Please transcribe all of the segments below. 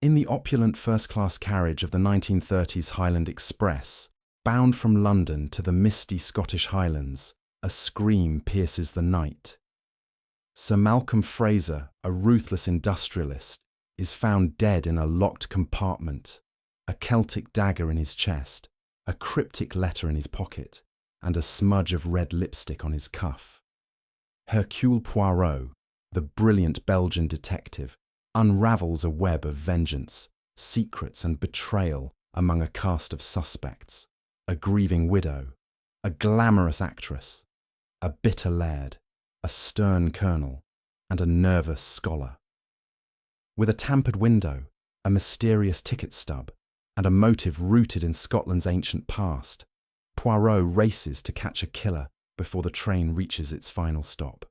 In the opulent first-class carriage of the 1930s Highland Express, bound from London to the misty Scottish Highlands, a scream pierces the night. Sir Malcolm Fraser, a ruthless industrialist, is found dead in a locked compartment, a Celtic dagger in his chest, a cryptic letter in his pocket, and a smudge of red lipstick on his cuff. Hercule Poirot, the brilliant Belgian detective, unravels a web of vengeance, secrets and betrayal among a cast of suspects, a grieving widow, a glamorous actress, a bitter laird, a stern colonel, and a nervous scholar. With a tampered window, a mysterious ticket stub, and a motive rooted in Scotland's ancient past, Poirot races to catch a killer before the train reaches its final stop.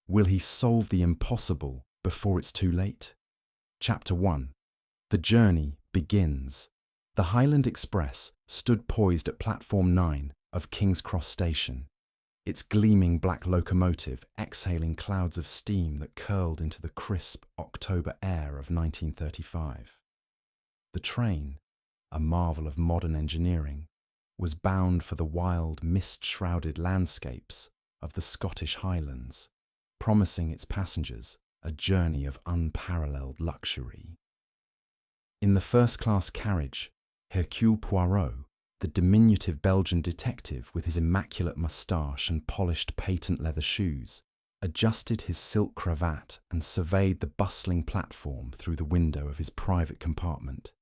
Will he solve the impossible before it's too late? Chapter 1. The journey begins. The Highland Express stood poised at Platform 9 of King's Cross Station, its gleaming black locomotive exhaling clouds of steam that curled into the crisp October air of 1935. The train, a marvel of modern engineering, was bound for the wild, mist-shrouded landscapes of the Scottish Highlands, promising its passengers a journey of unparalleled luxury. In the first-class carriage, Hercule Poirot, the diminutive Belgian detective with his immaculate moustache and polished patent leather shoes, adjusted his silk cravat and surveyed the bustling platform through the window of his private compartment.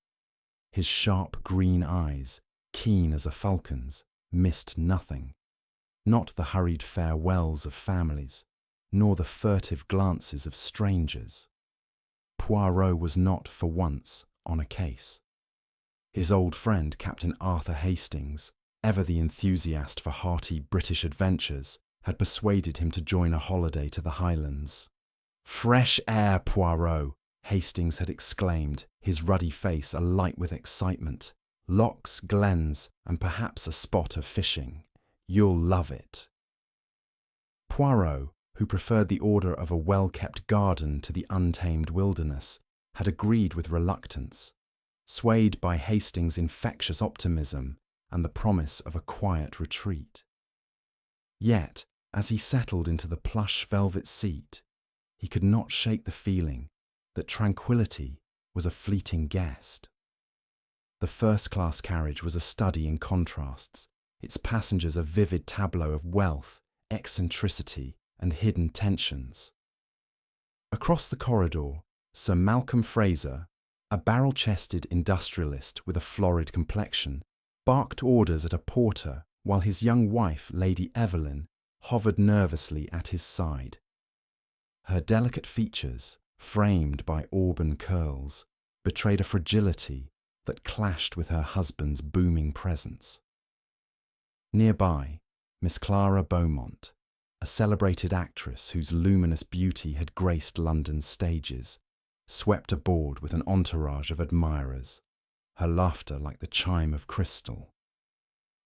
His sharp green eyes, keen as a falcon's, missed nothing, not the hurried farewells of families, nor the furtive glances of strangers. Poirot was not, for once, on a case. His old friend, Captain Arthur Hastings, ever the enthusiast for hearty British adventures, had persuaded him to join a holiday to the Highlands. "Fresh air, Poirot," Hastings had exclaimed, his ruddy face alight with excitement. "Lochs, glens, and perhaps a spot of fishing. You'll love it." Poirot, who preferred the order of a well-kept garden to the untamed wilderness, had agreed with reluctance, swayed by Hastings' infectious optimism and the promise of a quiet retreat. Yet, as he settled into the plush velvet seat, he could not shake the feeling that tranquility was a fleeting guest. The first-class carriage was a study in contrasts, its passengers a vivid tableau of wealth, eccentricity, and hidden tensions. Across the corridor, Sir Malcolm Fraser, a barrel-chested industrialist with a florid complexion, barked orders at a porter while his young wife, Lady Evelyn, hovered nervously at his side. Her delicate features, framed by auburn curls, betrayed a fragility that clashed with her husband's booming presence. Nearby, Miss Clara Beaumont, a celebrated actress whose luminous beauty had graced London's stages, swept aboard with an entourage of admirers, her laughter like the chime of crystal.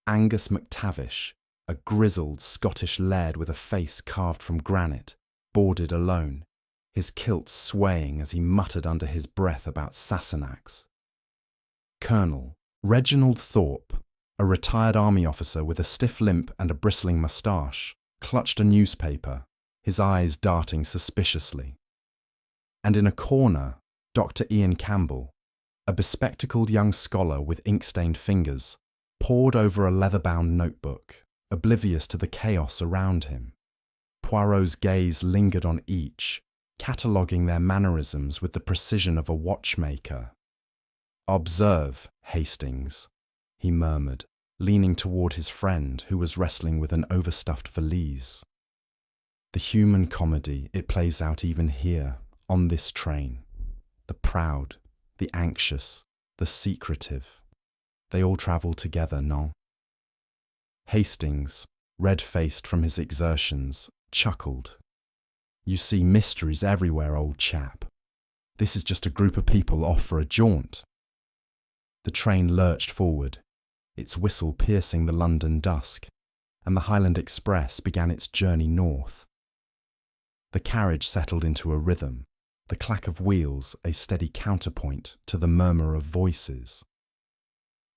Angus MacTavish, a grizzled Scottish laird with a face carved from granite, boarded alone, his kilt swaying as he muttered under his breath about Sassenachs. Colonel Reginald Thorpe, a retired army officer with a stiff limp and a bristling moustache, clutched a newspaper, his eyes darting suspiciously. And in a corner, Dr. Ian Campbell, a bespectacled young scholar with ink-stained fingers, pored over a leather-bound notebook, oblivious to the chaos around him. Poirot's gaze lingered on each, cataloguing their mannerisms with the precision of a watchmaker. "Observe, Hastings," he murmured, leaning toward his friend who was wrestling with an overstuffed valise. "The human comedy, it plays out even here, on this train. The proud, the anxious, the secretive. They all travel together, non?" Hastings, red-faced from his exertions, chuckled. "You see mysteries everywhere, old chap. This is just a group of people off for a jaunt." The train lurched forward, its whistle piercing the London dusk, and the Highland Express began its journey north. The carriage settled into a rhythm, the clack of wheels a steady counterpoint to the murmur of voices.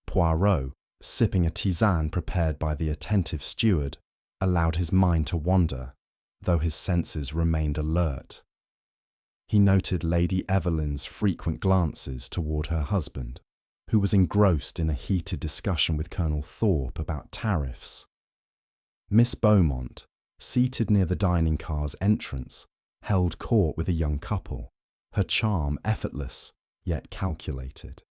Poirot, sipping a tisane prepared by the attentive steward, allowed his mind to wander, though his senses remained alert. He noted Lady Evelyn's frequent glances toward her husband, who was engrossed in a heated discussion with Colonel Thorpe about tariffs. Miss Beaumont, seated near the dining car's entrance, held court with a young couple, her charm effortless, yet calculated.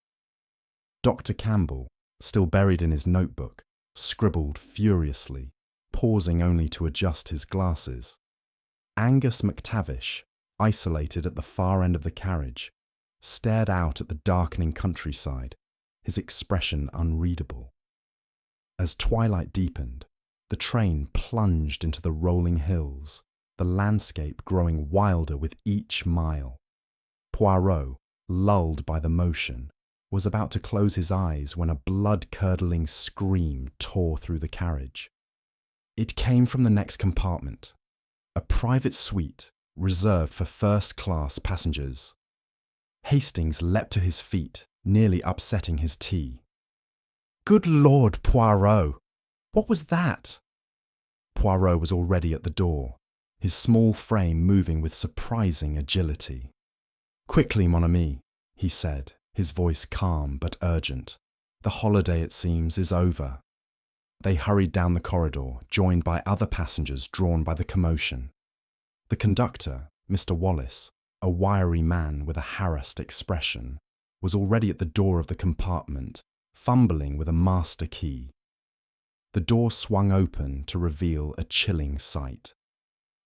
Dr. Campbell, still buried in his notebook, scribbled furiously, pausing only to adjust his glasses. Angus MacTavish, isolated at the far end of the carriage, stared out at the darkening countryside, his expression unreadable. As twilight deepened, the train plunged into the rolling hills, the landscape growing wilder with each mile. Poirot, lulled by the motion, was about to close his eyes when a blood-curdling scream tore through the carriage. It came from the next compartment, a private suite reserved for first-class passengers. Hastings leapt to his feet, nearly upsetting his tea. "Good Lord, Poirot! What was that?" Poirot was already at the door, his small frame moving with surprising agility. "Quickly, mon ami," he said, his voice calm but urgent. "The holiday, it seems, is over." They hurried down the corridor, joined by other passengers drawn by the commotion. The conductor, Mr. Wallace, a wiry man with a harassed expression, was already at the door of the compartment, fumbling with a master key. The door swung open to reveal a chilling sight.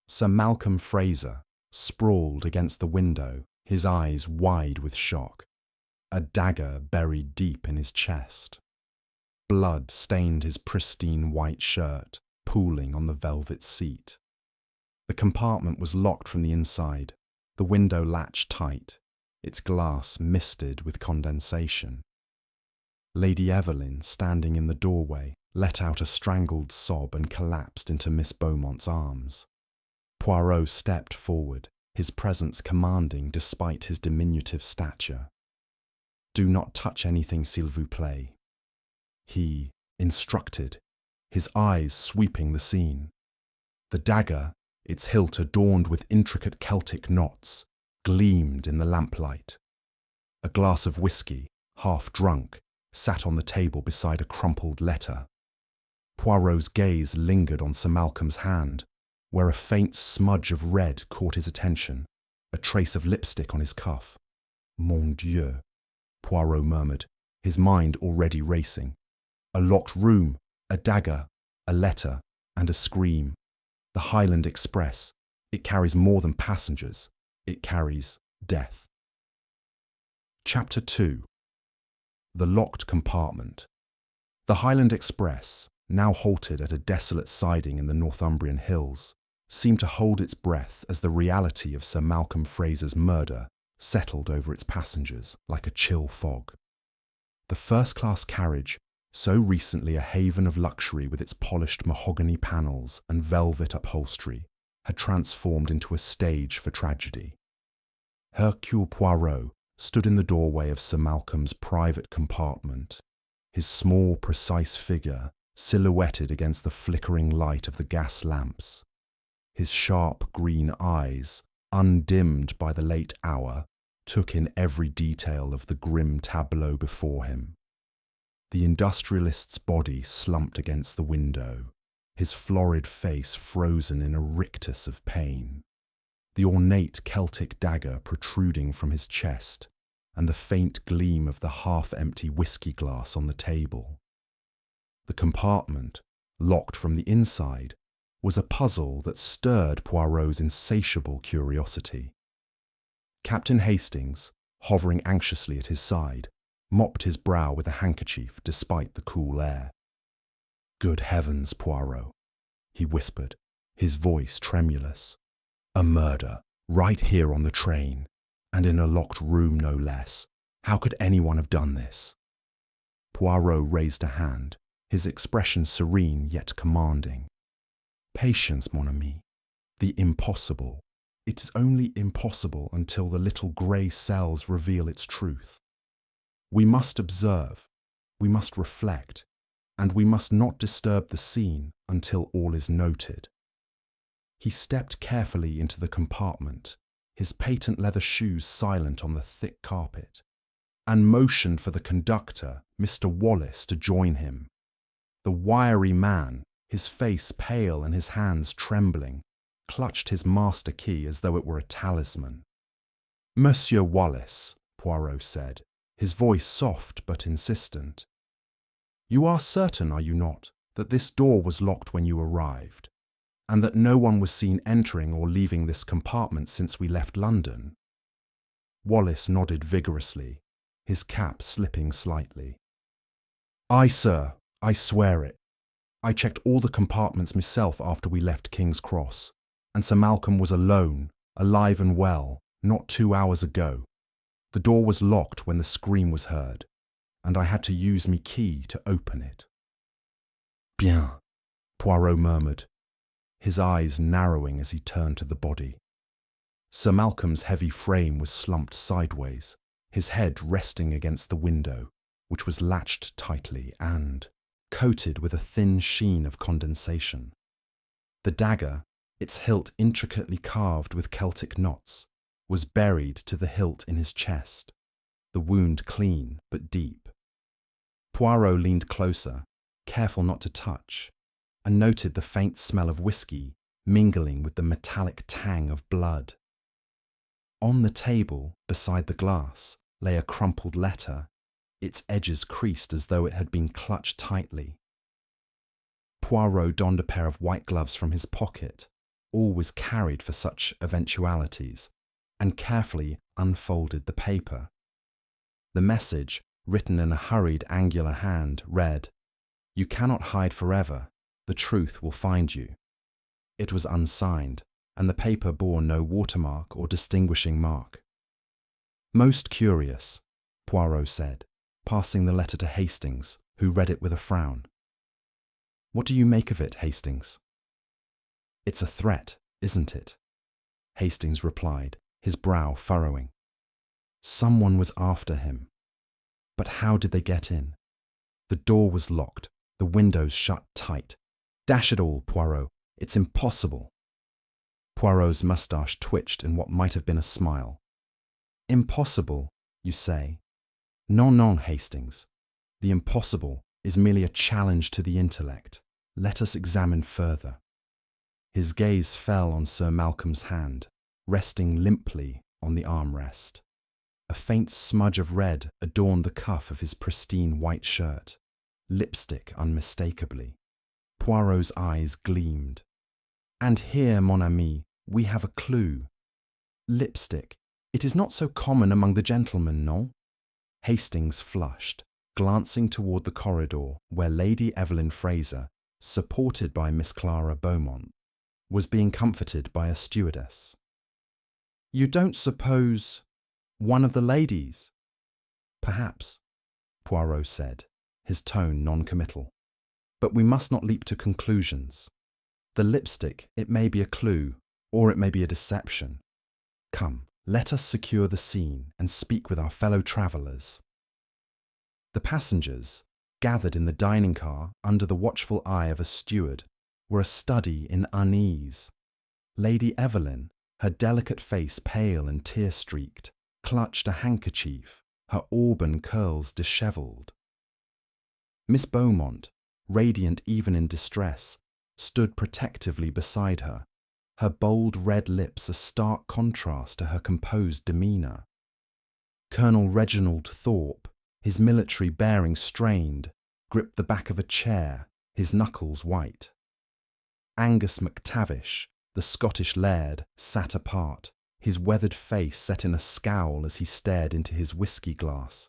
Sir Malcolm Fraser, sprawled against the window, his eyes wide with shock, a dagger buried deep in his chest. Blood stained his pristine white shirt, pooling on the velvet seat. The compartment was locked from the inside, the window latch tight, its glass misted with condensation. Lady Evelyn, standing in the doorway, let out a strangled sob and collapsed into Miss Beaumont's arms. Poirot stepped forward, his presence commanding despite his diminutive stature. "Do not touch anything, s'il vous plaît," he instructed, his eyes sweeping the scene. The dagger, its hilt adorned with intricate Celtic knots, gleamed in the lamplight. A glass of whisky, half drunk, sat on the table beside a crumpled letter. Poirot's gaze lingered on Sir Malcolm's hand, where a faint smudge of red caught his attention, a trace of lipstick on his cuff. "Mon Dieu," Poirot murmured, his mind already racing. A locked room, a dagger, a letter, and a scream. The Highland Express. It carries more than passengers. It carries death. Chapter 2. The Locked Compartment. The Highland Express, now halted at a desolate siding in the Northumbrian hills, seemed to hold its breath as the reality of Sir Malcolm Fraser's murder settled over its passengers like a chill fog. The first-class carriage, so recently a haven of luxury with its polished mahogany panels and velvet upholstery, had transformed into a stage for tragedy. Hercule Poirot stood in the doorway of Sir Malcolm's private compartment, his small, precise figure silhouetted against the flickering light of the gas lamps. His sharp green eyes, undimmed by the late hour, took in every detail of the grim tableau before him. The industrialist's body slumped against the window, his florid face frozen in a rictus of pain, the ornate Celtic dagger protruding from his chest, and the faint gleam of the half-empty whiskey glass on the table. The compartment, locked from the inside, was a puzzle that stirred Poirot's insatiable curiosity. Captain Hastings, hovering anxiously at his side, mopped his brow with a handkerchief despite the cool air. "Good heavens, Poirot," he whispered, his voice tremulous. "A murder, right here on the train, and in a locked room no less. How could anyone have done this?" Poirot raised a hand, his expression serene yet commanding. "Patience, mon ami. The impossible, It is only impossible until the little grey cells reveal its truth. We must observe, we must reflect, and we must not disturb the scene until all is noted. He stepped carefully into the compartment, his patent leather shoes silent on the thick carpet, and motioned for the conductor, Mr. Wallace, to join him. The wiry man, his face pale and his hands trembling, clutched his master key as though it were a talisman. "Monsieur Wallace," Poirot said, his voice soft but insistent. "You are certain, are you not, that this door was locked when you arrived, and that no one was seen entering or leaving this compartment since we left London?" Wallace nodded vigorously, his cap slipping slightly. "Aye, sir, I swear it. I checked all the compartments myself after we left King's Cross, and Sir Malcolm was alone, alive and well, not 2 hours ago. The door was locked when the scream was heard, and I had to use me key to open it." "Bien," Poirot murmured, his eyes narrowing as he turned to the body. Sir Malcolm's heavy frame was slumped sideways, his head resting against the window, which was latched tightly and coated with a thin sheen of condensation. The dagger, its hilt intricately carved with Celtic knots, was buried to the hilt in his chest, the wound clean but deep. Poirot leaned closer, careful not to touch, and noted the faint smell of whiskey mingling with the metallic tang of blood. On the table, beside the glass, lay a crumpled letter, its edges creased as though it had been clutched tightly. Poirot donned a pair of white gloves from his pocket, always carried for such eventualities, and carefully unfolded the paper. The message, written in a hurried, angular hand, read, "You cannot hide forever. The truth will find you." It was unsigned, and the paper bore no watermark or distinguishing mark. "Most curious," Poirot said, passing the letter to Hastings, who read it with a frown. "What do you make of it, Hastings?" "It's a threat, isn't it?" Hastings replied, his brow furrowing. Someone was after him. But how did they get in? The door was locked, the windows shut tight. Dash it all, Poirot, it's impossible. Poirot's moustache twitched in what might have been a smile. Impossible, you say? Non, non, Hastings. The impossible is merely a challenge to the intellect. Let us examine further. His gaze fell on Sir Malcolm's hand, resting limply on the armrest. A faint smudge of red adorned the cuff of his pristine white shirt, lipstick unmistakably. Poirot's eyes gleamed. And here, mon ami, we have a clue. Lipstick. It is not so common among the gentlemen, non? Hastings flushed, glancing toward the corridor where Lady Evelyn Fraser, supported by Miss Clara Beaumont, was being comforted by a stewardess. You don't suppose one of the ladies? Perhaps, Poirot said, his tone non-committal. But we must not leap to conclusions. The lipstick, it may be a clue, or it may be a deception. Come, let us secure the scene and speak with our fellow travellers. The passengers, gathered in the dining car under the watchful eye of a steward, were a study in unease. Lady Evelyn, her delicate face pale and tear-streaked, clutched a handkerchief, her auburn curls dishevelled. Miss Beaumont, radiant even in distress, stood protectively beside her, her bold red lips a stark contrast to her composed demeanour. Colonel Reginald Thorpe, his military bearing strained, gripped the back of a chair, his knuckles white. Angus MacTavish, the Scottish laird, sat apart, his weathered face set in a scowl as he stared into his whisky glass.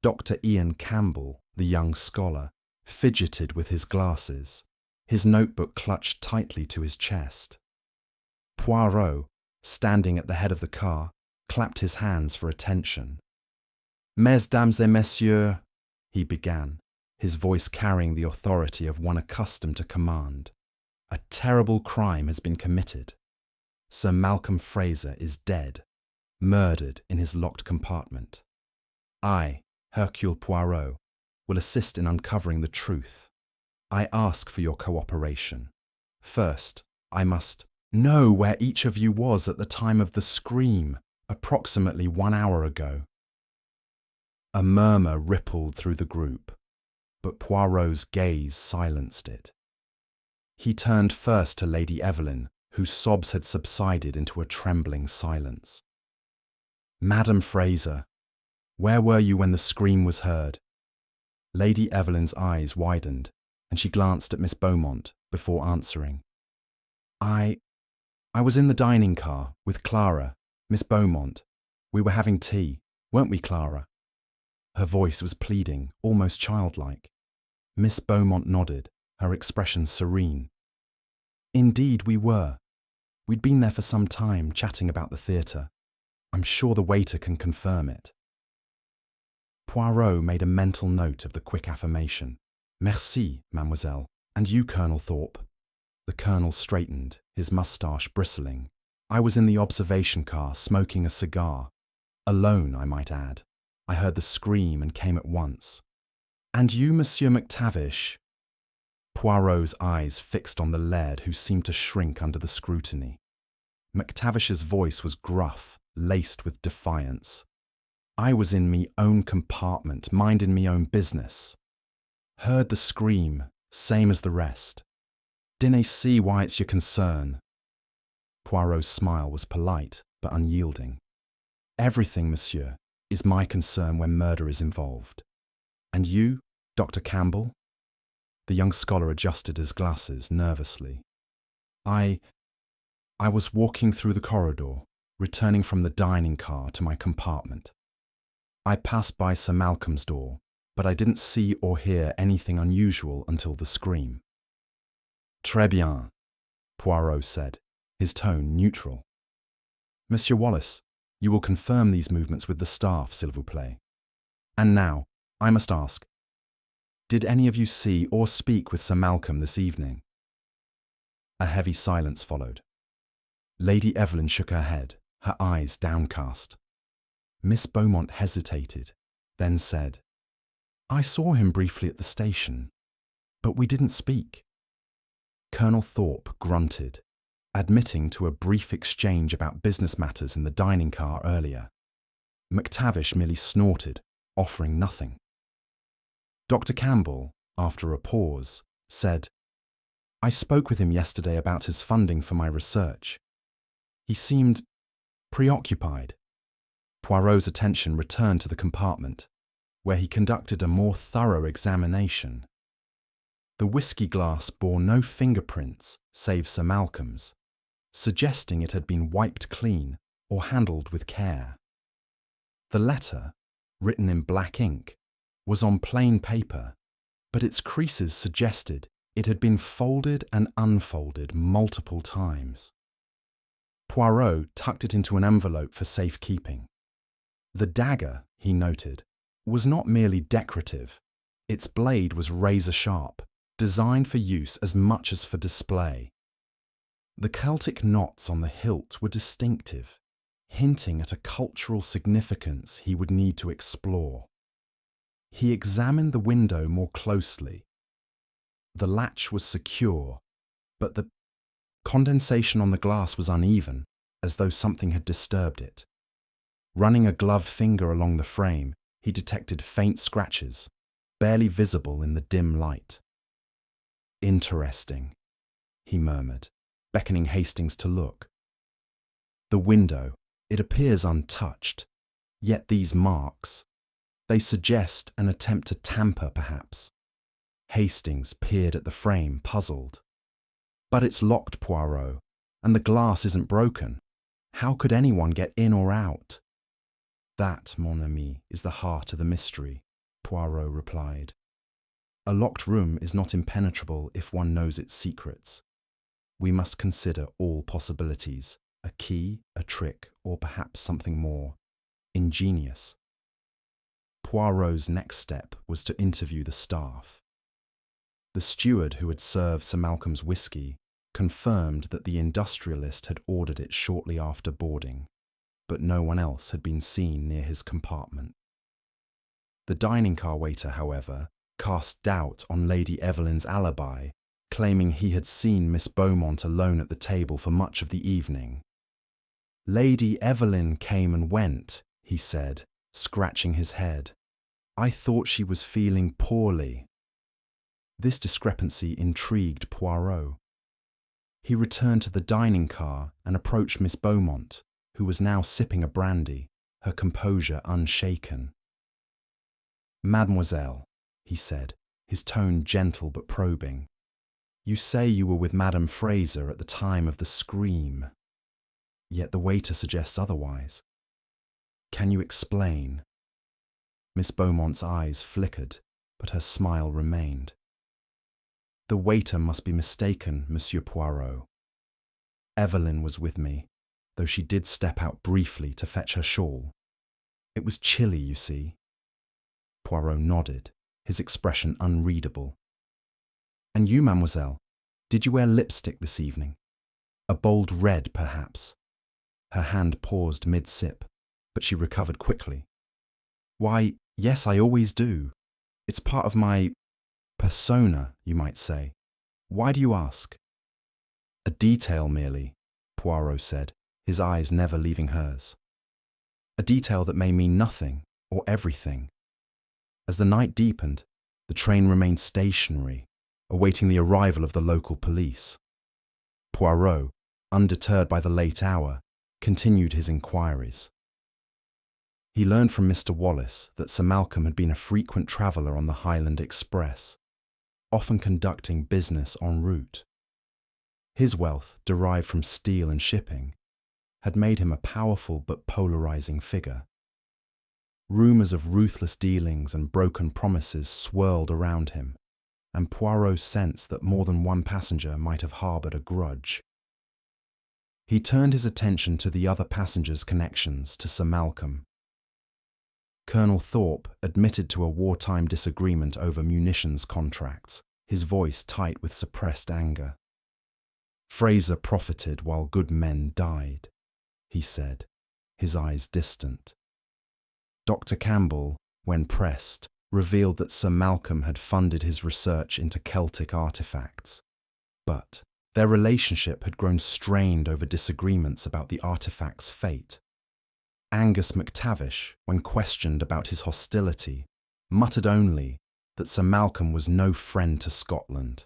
Dr. Ian Campbell, the young scholar, fidgeted with his glasses, his notebook clutched tightly to his chest. Poirot, standing at the head of the car, clapped his hands for attention. Mesdames et messieurs, he began, his voice carrying the authority of one accustomed to command. A terrible crime has been committed. Sir Malcolm Fraser is dead, murdered in his locked compartment. I, Hercule Poirot, will assist in uncovering the truth. I ask for your cooperation. First, I must know where each of you was at the time of the scream, approximately 1 hour ago. A murmur rippled through the group, but Poirot's gaze silenced it. He turned first to Lady Evelyn, whose sobs had subsided into a trembling silence. Madam Fraser, where were you when the scream was heard? Lady Evelyn's eyes widened, and she glanced at Miss Beaumont before answering. I was in the dining car with Clara, Miss Beaumont. We were having tea, weren't we, Clara? Her voice was pleading, almost childlike. Miss Beaumont nodded, her expression serene. Indeed we were. We'd been there for some time, chatting about the theatre. I'm sure the waiter can confirm it. Poirot made a mental note of the quick affirmation. Merci, mademoiselle. And you, Colonel Thorpe? The colonel straightened, his moustache bristling. I was in the observation car, smoking a cigar. Alone, I might add. I heard the scream and came at once. And you, Monsieur McTavish? Poirot's eyes fixed on the laird, who seemed to shrink under the scrutiny. McTavish's voice was gruff, laced with defiance. I was in me own compartment, minding me own business. Heard the scream, same as the rest. Dinna see why it's your concern. Poirot's smile was polite, but unyielding. Everything, monsieur, is my concern when murder is involved. And you, Dr. Campbell? The young scholar adjusted his glasses nervously. I was walking through the corridor, returning from the dining car to my compartment. I passed by Sir Malcolm's door, but I didn't see or hear anything unusual until the scream. Très bien, Poirot said, his tone neutral. Monsieur Wallace, you will confirm these movements with the staff, s'il vous plaît. And now, I must ask, did any of you see or speak with Sir Malcolm this evening? A heavy silence followed. Lady Evelyn shook her head, her eyes downcast. Miss Beaumont hesitated, then said, I saw him briefly at the station, but we didn't speak. Colonel Thorpe grunted, admitting to a brief exchange about business matters in the dining car earlier. McTavish merely snorted, offering nothing. Dr. Campbell, after a pause, said, I spoke with him yesterday about his funding for my research. He seemed preoccupied. Poirot's attention returned to the compartment, where he conducted a more thorough examination. The whiskey glass bore no fingerprints save Sir Malcolm's, suggesting it had been wiped clean or handled with care. The letter, written in black ink, was on plain paper, but its creases suggested it had been folded and unfolded multiple times. Poirot tucked it into an envelope for safekeeping. The dagger, he noted, was not merely decorative. Its blade was razor-sharp, designed for use as much as for display. The Celtic knots on the hilt were distinctive, hinting at a cultural significance he would need to explore. He examined the window more closely. The latch was secure, but the condensation on the glass was uneven, as though something had disturbed it. Running a gloved finger along the frame, he detected faint scratches, barely visible in the dim light. Interesting, he murmured, beckoning Hastings to look. The window, it appears untouched, yet these marks, they suggest an attempt to tamper, perhaps. Hastings peered at the frame, puzzled. But it's locked, Poirot, and the glass isn't broken. How could anyone get in or out? That, mon ami, is the heart of the mystery, Poirot replied. A locked room is not impenetrable if one knows its secrets. We must consider all possibilities, a key, a trick, or perhaps something more ingenious. Poirot's next step was to interview the staff. The steward who had served Sir Malcolm's whiskey confirmed that the industrialist had ordered it shortly after boarding, but no one else had been seen near his compartment. The dining car waiter, however, cast doubt on Lady Evelyn's alibi, claiming he had seen Miss Beaumont alone at the table for much of the evening. "Lady Evelyn came and went," he said, scratching his head. "I thought she was feeling poorly." This discrepancy intrigued Poirot. He returned to the dining car and approached Miss Beaumont, who was now sipping a brandy, her composure unshaken. "Mademoiselle," he said, his tone gentle but probing, "you say you were with Madame Fraser at the time of the scream. Yet the waiter suggests otherwise. Can you explain?" Miss Beaumont's eyes flickered, but her smile remained. "The waiter must be mistaken, Monsieur Poirot. Evelyn was with me, though she did step out briefly to fetch her shawl. It was chilly, you see." Poirot nodded, his expression unreadable. "And you, mademoiselle, did you wear lipstick this evening? A bold red, perhaps?" Her hand paused mid-sip, but she recovered quickly. "Why, yes, I always do. It's part of my persona, you might say. Why do you ask?" "A detail merely," Poirot said, his eyes never leaving hers. "A detail that may mean nothing or everything." As the night deepened, the train remained stationary, awaiting the arrival of the local police. Poirot, undeterred by the late hour, continued his inquiries. He learned from Mr. Wallace that Sir Malcolm had been a frequent traveller on the Highland Express, often conducting business en route. His wealth, derived from steel and shipping, had made him a powerful but polarizing figure. Rumours of ruthless dealings and broken promises swirled around him, and Poirot sensed that more than one passenger might have harboured a grudge. He turned his attention to the other passengers' connections to Sir Malcolm. Colonel Thorpe admitted to a wartime disagreement over munitions contracts, his voice tight with suppressed anger. "Fraser profited while good men died," he said, his eyes distant. Dr. Campbell, when pressed, revealed that Sir Malcolm had funded his research into Celtic artefacts, but their relationship had grown strained over disagreements about the artifact's fate. Angus MacTavish, when questioned about his hostility, muttered only that Sir Malcolm was no friend to Scotland.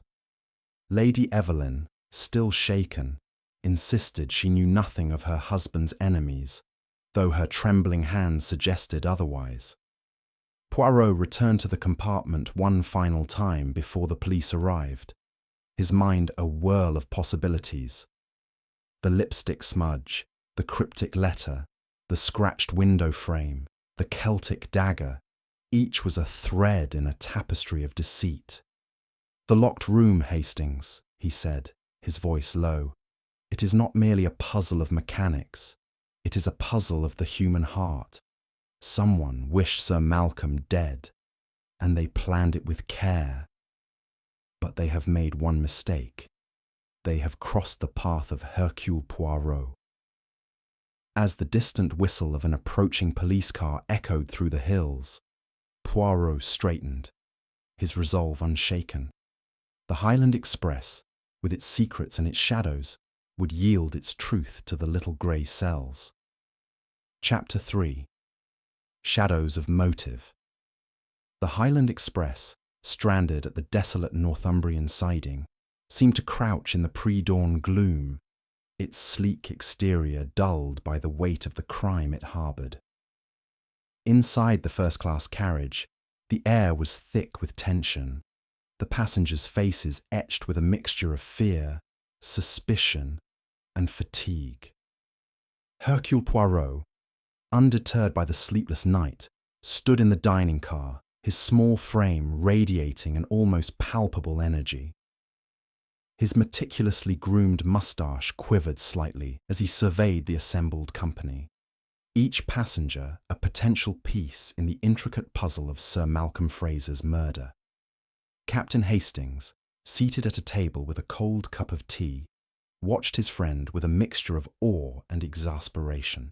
Lady Evelyn, still shaken, insisted she knew nothing of her husband's enemies, though her trembling hand suggested otherwise. Poirot returned to the compartment one final time before the police arrived, his mind a whirl of possibilities. The lipstick smudge, the cryptic letter, the scratched window frame, the Celtic dagger, each was a thread in a tapestry of deceit. "The locked room, Hastings," he said, his voice low. "It is not merely a puzzle of mechanics. It is a puzzle of the human heart. Someone wished Sir Malcolm dead, and they planned it with care. But they have made one mistake. They have crossed the path of Hercule Poirot." As the distant whistle of an approaching police car echoed through the hills, Poirot straightened, his resolve unshaken. The Highland Express, with its secrets and its shadows, would yield its truth to the little grey cells. Chapter 3. Shadows of Motive. The Highland Express, stranded at the desolate Northumbrian siding, seemed to crouch in the pre-dawn gloom, its sleek exterior dulled by the weight of the crime it harboured. Inside the first-class carriage, the air was thick with tension, the passengers' faces etched with a mixture of fear, suspicion, and fatigue. Hercule Poirot, undeterred by the sleepless night, stood in the dining car, his small frame radiating an almost palpable energy. His meticulously groomed moustache quivered slightly as he surveyed the assembled company, each passenger a potential piece in the intricate puzzle of Sir Malcolm Fraser's murder. Captain Hastings, seated at a table with a cold cup of tea, watched his friend with a mixture of awe and exasperation,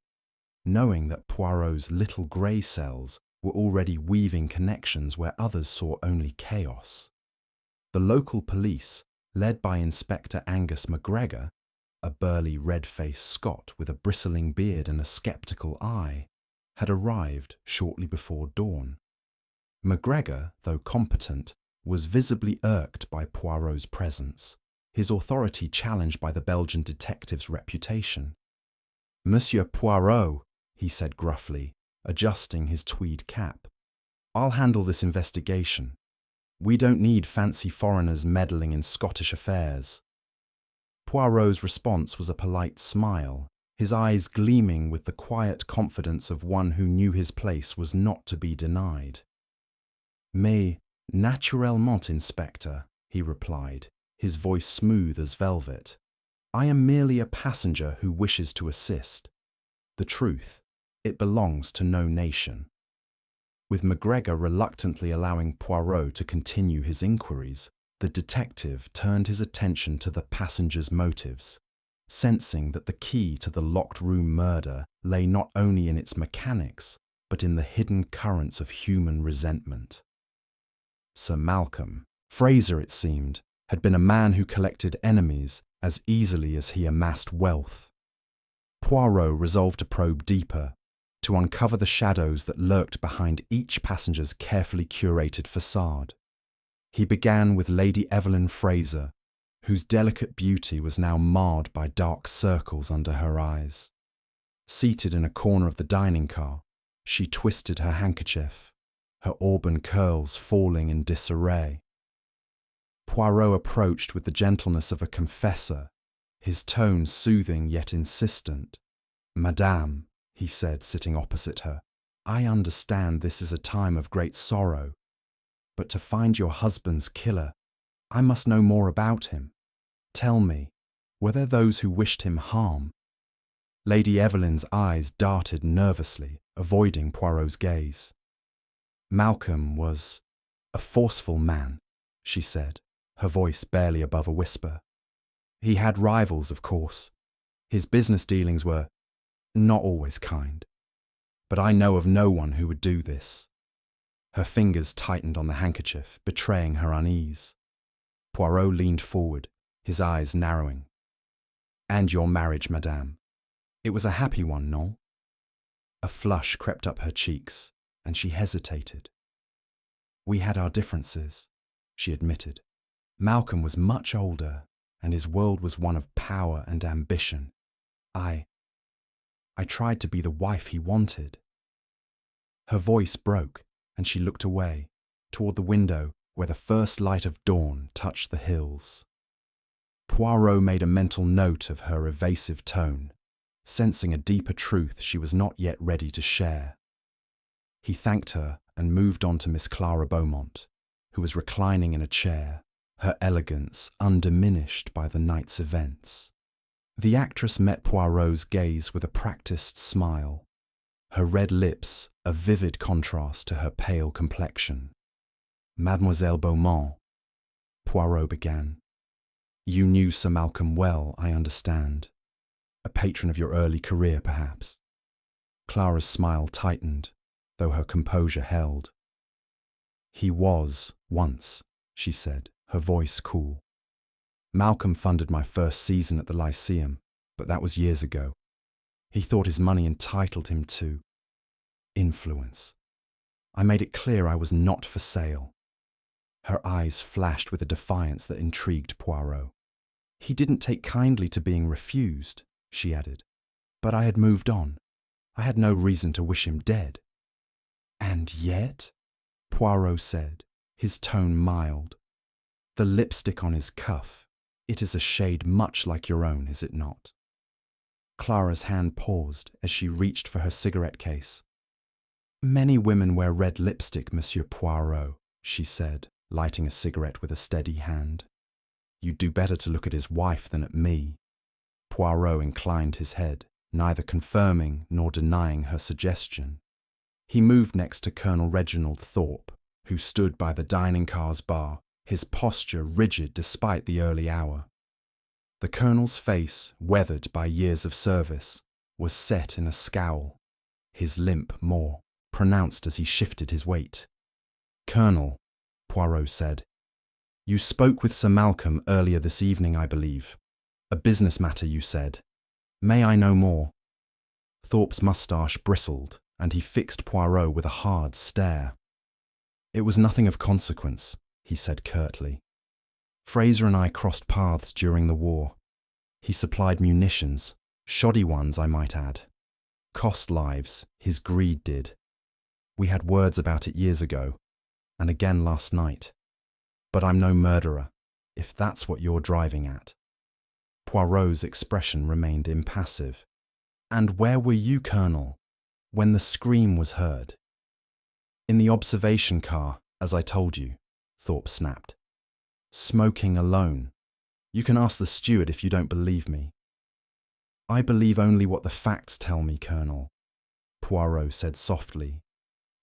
knowing that Poirot's little grey cells were already weaving connections where others saw only chaos. The local police, led by Inspector Angus MacGregor, a burly red-faced Scot with a bristling beard and a sceptical eye, had arrived shortly before dawn. MacGregor, though competent, was visibly irked by Poirot's presence, his authority challenged by the Belgian detective's reputation. "Monsieur Poirot," he said gruffly, adjusting his tweed cap, "I'll handle this investigation. We don't need fancy foreigners meddling in Scottish affairs." Poirot's response was a polite smile, his eyes gleaming with the quiet confidence of one who knew his place was not to be denied. "Mais, naturellement, Inspector," he replied, his voice smooth as velvet. "I am merely a passenger who wishes to assist. The truth, it belongs to no nation." With MacGregor reluctantly allowing Poirot to continue his inquiries, the detective turned his attention to the passenger's motives, sensing that the key to the locked room murder lay not only in its mechanics, but in the hidden currents of human resentment. Sir Malcolm Fraser, it seemed, had been a man who collected enemies as easily as he amassed wealth. Poirot resolved to probe deeper, to uncover the shadows that lurked behind each passenger's carefully curated facade. He began with Lady Evelyn Fraser, whose delicate beauty was now marred by dark circles under her eyes. Seated in a corner of the dining car, she twisted her handkerchief, her auburn curls falling in disarray. Poirot approached with the gentleness of a confessor, his tone soothing yet insistent. "Madame," he said, sitting opposite her, "I understand this is a time of great sorrow, but to find your husband's killer, I must know more about him. Tell me, were there those who wished him harm?" Lady Evelyn's eyes darted nervously, avoiding Poirot's gaze. "Malcolm was a forceful man," she said, her voice barely above a whisper. "He had rivals, of course. His business dealings were not always kind. But I know of no one who would do this." Her fingers tightened on the handkerchief, betraying her unease. Poirot leaned forward, his eyes narrowing. "And your marriage, madame? It was a happy one, non?" A flush crept up her cheeks, and she hesitated. "We had our differences," she admitted. "Malcolm was much older, and his world was one of power and ambition. I tried to be the wife he wanted." Her voice broke, and she looked away, toward the window where the first light of dawn touched the hills. Poirot made a mental note of her evasive tone, sensing a deeper truth she was not yet ready to share. He thanked her and moved on to Miss Clara Beaumont, who was reclining in a chair, her elegance undiminished by the night's events. The actress met Poirot's gaze with a practiced smile, her red lips a vivid contrast to her pale complexion. "Mademoiselle Beaumont," Poirot began, "you knew Sir Malcolm well, I understand. A patron of your early career, perhaps." Clara's smile tightened, though her composure held. "He was, once," she said, her voice cool. "Malcolm funded my first season at the Lyceum, but that was years ago. He thought his money entitled him to influence. I made it clear I was not for sale." Her eyes flashed with a defiance that intrigued Poirot. "He didn't take kindly to being refused," she added, "but I had moved on. I had no reason to wish him dead." "And yet," Poirot said, his tone mild, "the lipstick on his cuff, it is a shade much like your own, is it not?" Clara's hand paused as she reached for her cigarette case. "Many women wear red lipstick, Monsieur Poirot," she said, lighting a cigarette with a steady hand. "You'd do better to look at his wife than at me." Poirot inclined his head, neither confirming nor denying her suggestion. He moved next to Colonel Reginald Thorpe, who stood by the dining car's bar, his posture rigid despite the early hour. The colonel's face, weathered by years of service, was set in a scowl, his limp more pronounced as he shifted his weight. "Colonel," Poirot said, "you spoke with Sir Malcolm earlier this evening, I believe. A business matter, you said. May I know more?" Thorpe's moustache bristled, and he fixed Poirot with a hard stare. "It was nothing of consequence," he said curtly. "Fraser and I crossed paths during the war. He supplied munitions, shoddy ones, I might add. Cost lives, his greed did. We had words about it years ago, and again last night. But I'm no murderer, if that's what you're driving at." Poirot's expression remained impassive. "And where were you, Colonel, when the scream was heard?" "In the observation car, as I told you," Thorpe snapped. "Smoking alone. You can ask the steward if you don't believe me." "I believe only what the facts tell me, Colonel," Poirot said softly,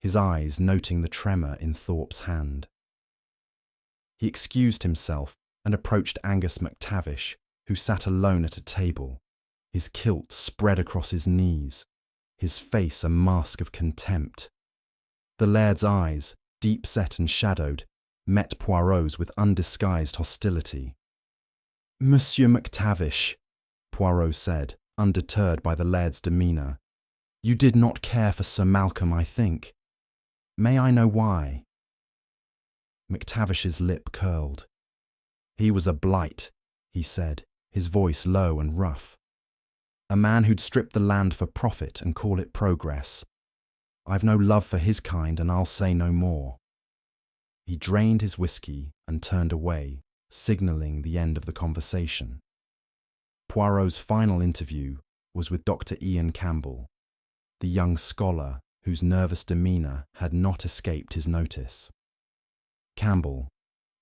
his eyes noting the tremor in Thorpe's hand. He excused himself and approached Angus MacTavish, who sat alone at a table, his kilt spread across his knees, his face a mask of contempt. The laird's eyes, deep-set and shadowed, met Poirot's with undisguised hostility. "Monsieur MacTavish," Poirot said, undeterred by the laird's demeanour, "you did not care for Sir Malcolm, I think. May I know why?" MacTavish's lip curled. "He was a blight," he said, his voice low and rough. "A man who'd strip the land for profit and call it progress. I've no love for his kind, and I'll say no more." He drained his whiskey and turned away, signalling the end of the conversation. Poirot's final interview was with Dr. Ian Campbell, the young scholar whose nervous demeanour had not escaped his notice. Campbell,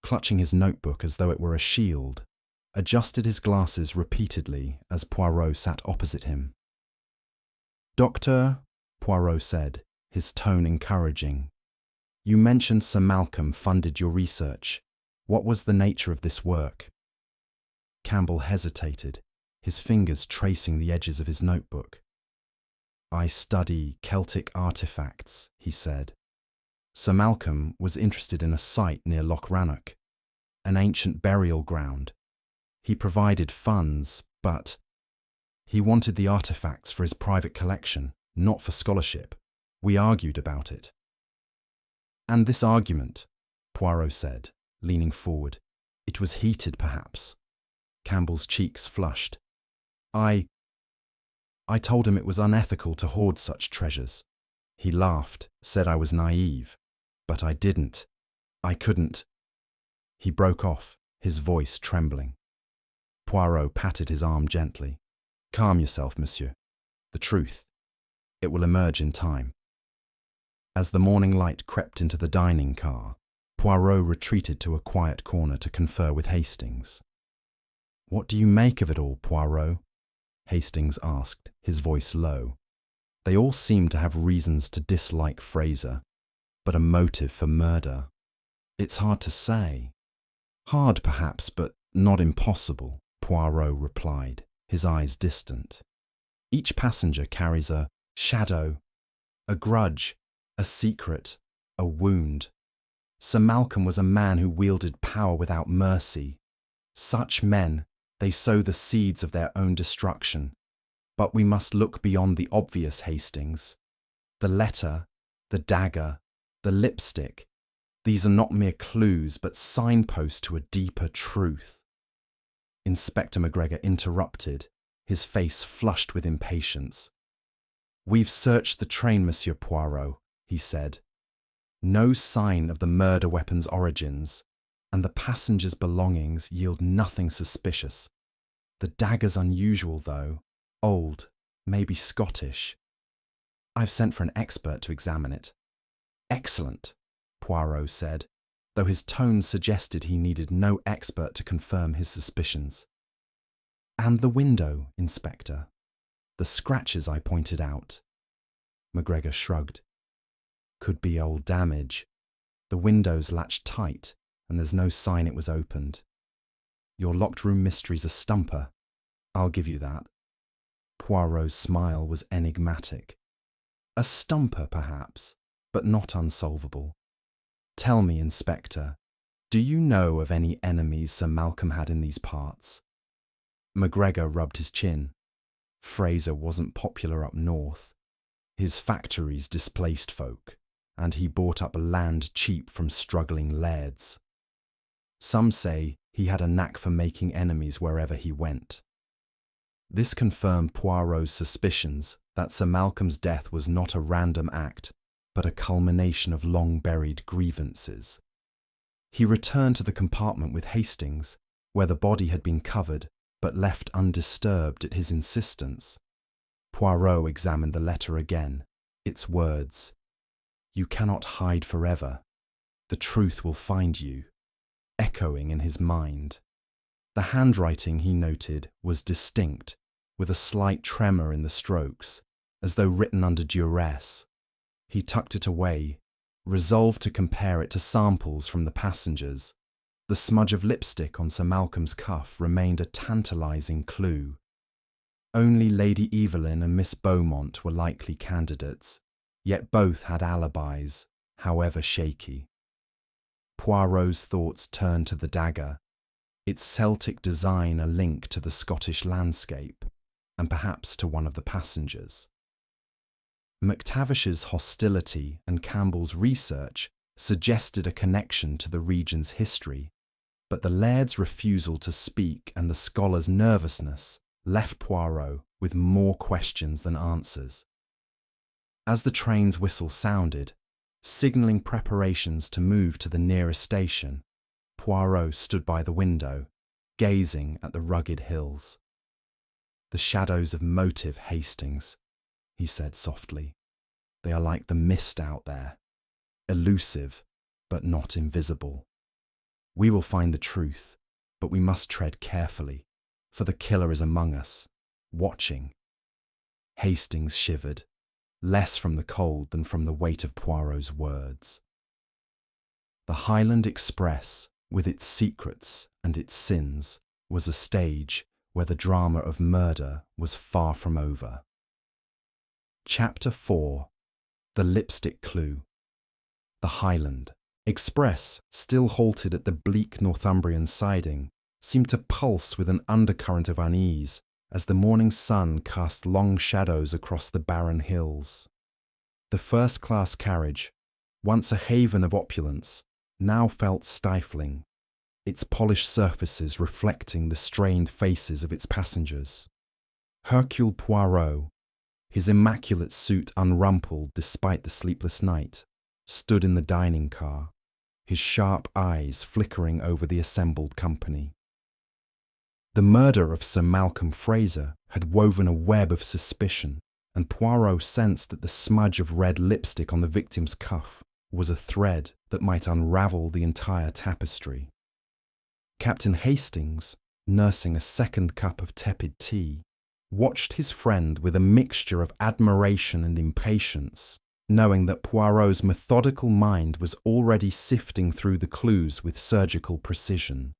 clutching his notebook as though it were a shield, adjusted his glasses repeatedly as Poirot sat opposite him. "Doctor," Poirot said, his tone encouraging, "you mentioned Sir Malcolm funded your research. What was the nature of this work?" Campbell hesitated, his fingers tracing the edges of his notebook. "I study Celtic artifacts," he said. "Sir Malcolm was interested in a site near Loch Rannoch, an ancient burial ground. He provided funds, but he wanted the artifacts for his private collection, not for scholarship. We argued about it." "And this argument," Poirot said, leaning forward, "it was heated, perhaps?" Campbell's cheeks flushed. I told him it was unethical to hoard such treasures. He laughed, said I was naive. But I didn't. I couldn't." He broke off, his voice trembling. Poirot patted his arm gently. "Calm yourself, monsieur. The truth. It will emerge in time." As the morning light crept into the dining car, Poirot retreated to a quiet corner to confer with Hastings. "What do you make of it all, Poirot?" Hastings asked, his voice low. They all seemed to have reasons to dislike Fraser, but a motive for murder. "It's hard to say." "Hard, perhaps, but not impossible," Poirot replied, his eyes distant. "Each passenger carries a shadow, a grudge, a secret, a wound. Sir Malcolm was a man who wielded power without mercy. Such men, they sow the seeds of their own destruction. But we must look beyond the obvious, Hastings. The letter, the dagger, the lipstick, these are not mere clues, but signposts to a deeper truth." Inspector McGregor interrupted, his face flushed with impatience. "We've searched the train, Monsieur Poirot," he said. "No sign of the murder weapon's origins, and the passenger's belongings yield nothing suspicious. The dagger's unusual, though. Old, maybe Scottish. I've sent for an expert to examine it." "Excellent," Poirot said, though his tone suggested he needed no expert to confirm his suspicions. "And the window, Inspector? The scratches I pointed out?" McGregor shrugged. "Could be old damage. The window's latched tight, and there's no sign it was opened." Your locked room mystery's a stumper. I'll give you that. Poirot's smile was enigmatic. A stumper, perhaps, but not unsolvable. Tell me, Inspector, do you know of any enemies Sir Malcolm had in these parts? MacGregor rubbed his chin. Fraser wasn't popular up north. His factories displaced folk, and he bought up land cheap from struggling lairds. Some say he had a knack for making enemies wherever he went. This confirmed Poirot's suspicions that Sir Malcolm's death was not a random act, but a culmination of long-buried grievances. He returned to the compartment with Hastings, where the body had been covered but left undisturbed at his insistence. Poirot examined the letter again. Its words, "You cannot hide forever. The truth will find you," echoing in his mind. The handwriting, he noted, was distinct, with a slight tremor in the strokes, as though written under duress. He tucked it away, resolved to compare it to samples from the passengers. The smudge of lipstick on Sir Malcolm's cuff remained a tantalizing clue. Only Lady Evelyn and Miss Beaumont were likely candidates, yet both had alibis, however shaky. Poirot's thoughts turned to the dagger, its Celtic design a link to the Scottish landscape, and perhaps to one of the passengers. McTavish's hostility and Campbell's research suggested a connection to the region's history, but the laird's refusal to speak and the scholar's nervousness left Poirot with more questions than answers. As the train's whistle sounded, signalling preparations to move to the nearest station, Poirot stood by the window, gazing at the rugged hills. "The shadows of motive, Hastings," he said softly. "They are like the mist out there, elusive but not invisible. We will find the truth, but we must tread carefully, for the killer is among us, watching." Hastings shivered, less from the cold than from the weight of Poirot's words. The Highland Express, with its secrets and its sins, was a stage where the drama of murder was far from over. Chapter 4. The Lipstick Clue. The Highland Express, still halted at the bleak Northumbrian siding, seemed to pulse with an undercurrent of unease as the morning sun cast long shadows across the barren hills. The first-class carriage, once a haven of opulence, now felt stifling, its polished surfaces reflecting the strained faces of its passengers. Hercule Poirot, his immaculate suit unrumpled despite the sleepless night, stood in the dining car, his sharp eyes flickering over the assembled company. The murder of Sir Malcolm Fraser had woven a web of suspicion, and Poirot sensed that the smudge of red lipstick on the victim's cuff was a thread that might unravel the entire tapestry. Captain Hastings, nursing a second cup of tepid tea, watched his friend with a mixture of admiration and impatience, knowing that Poirot's methodical mind was already sifting through the clues with surgical precision.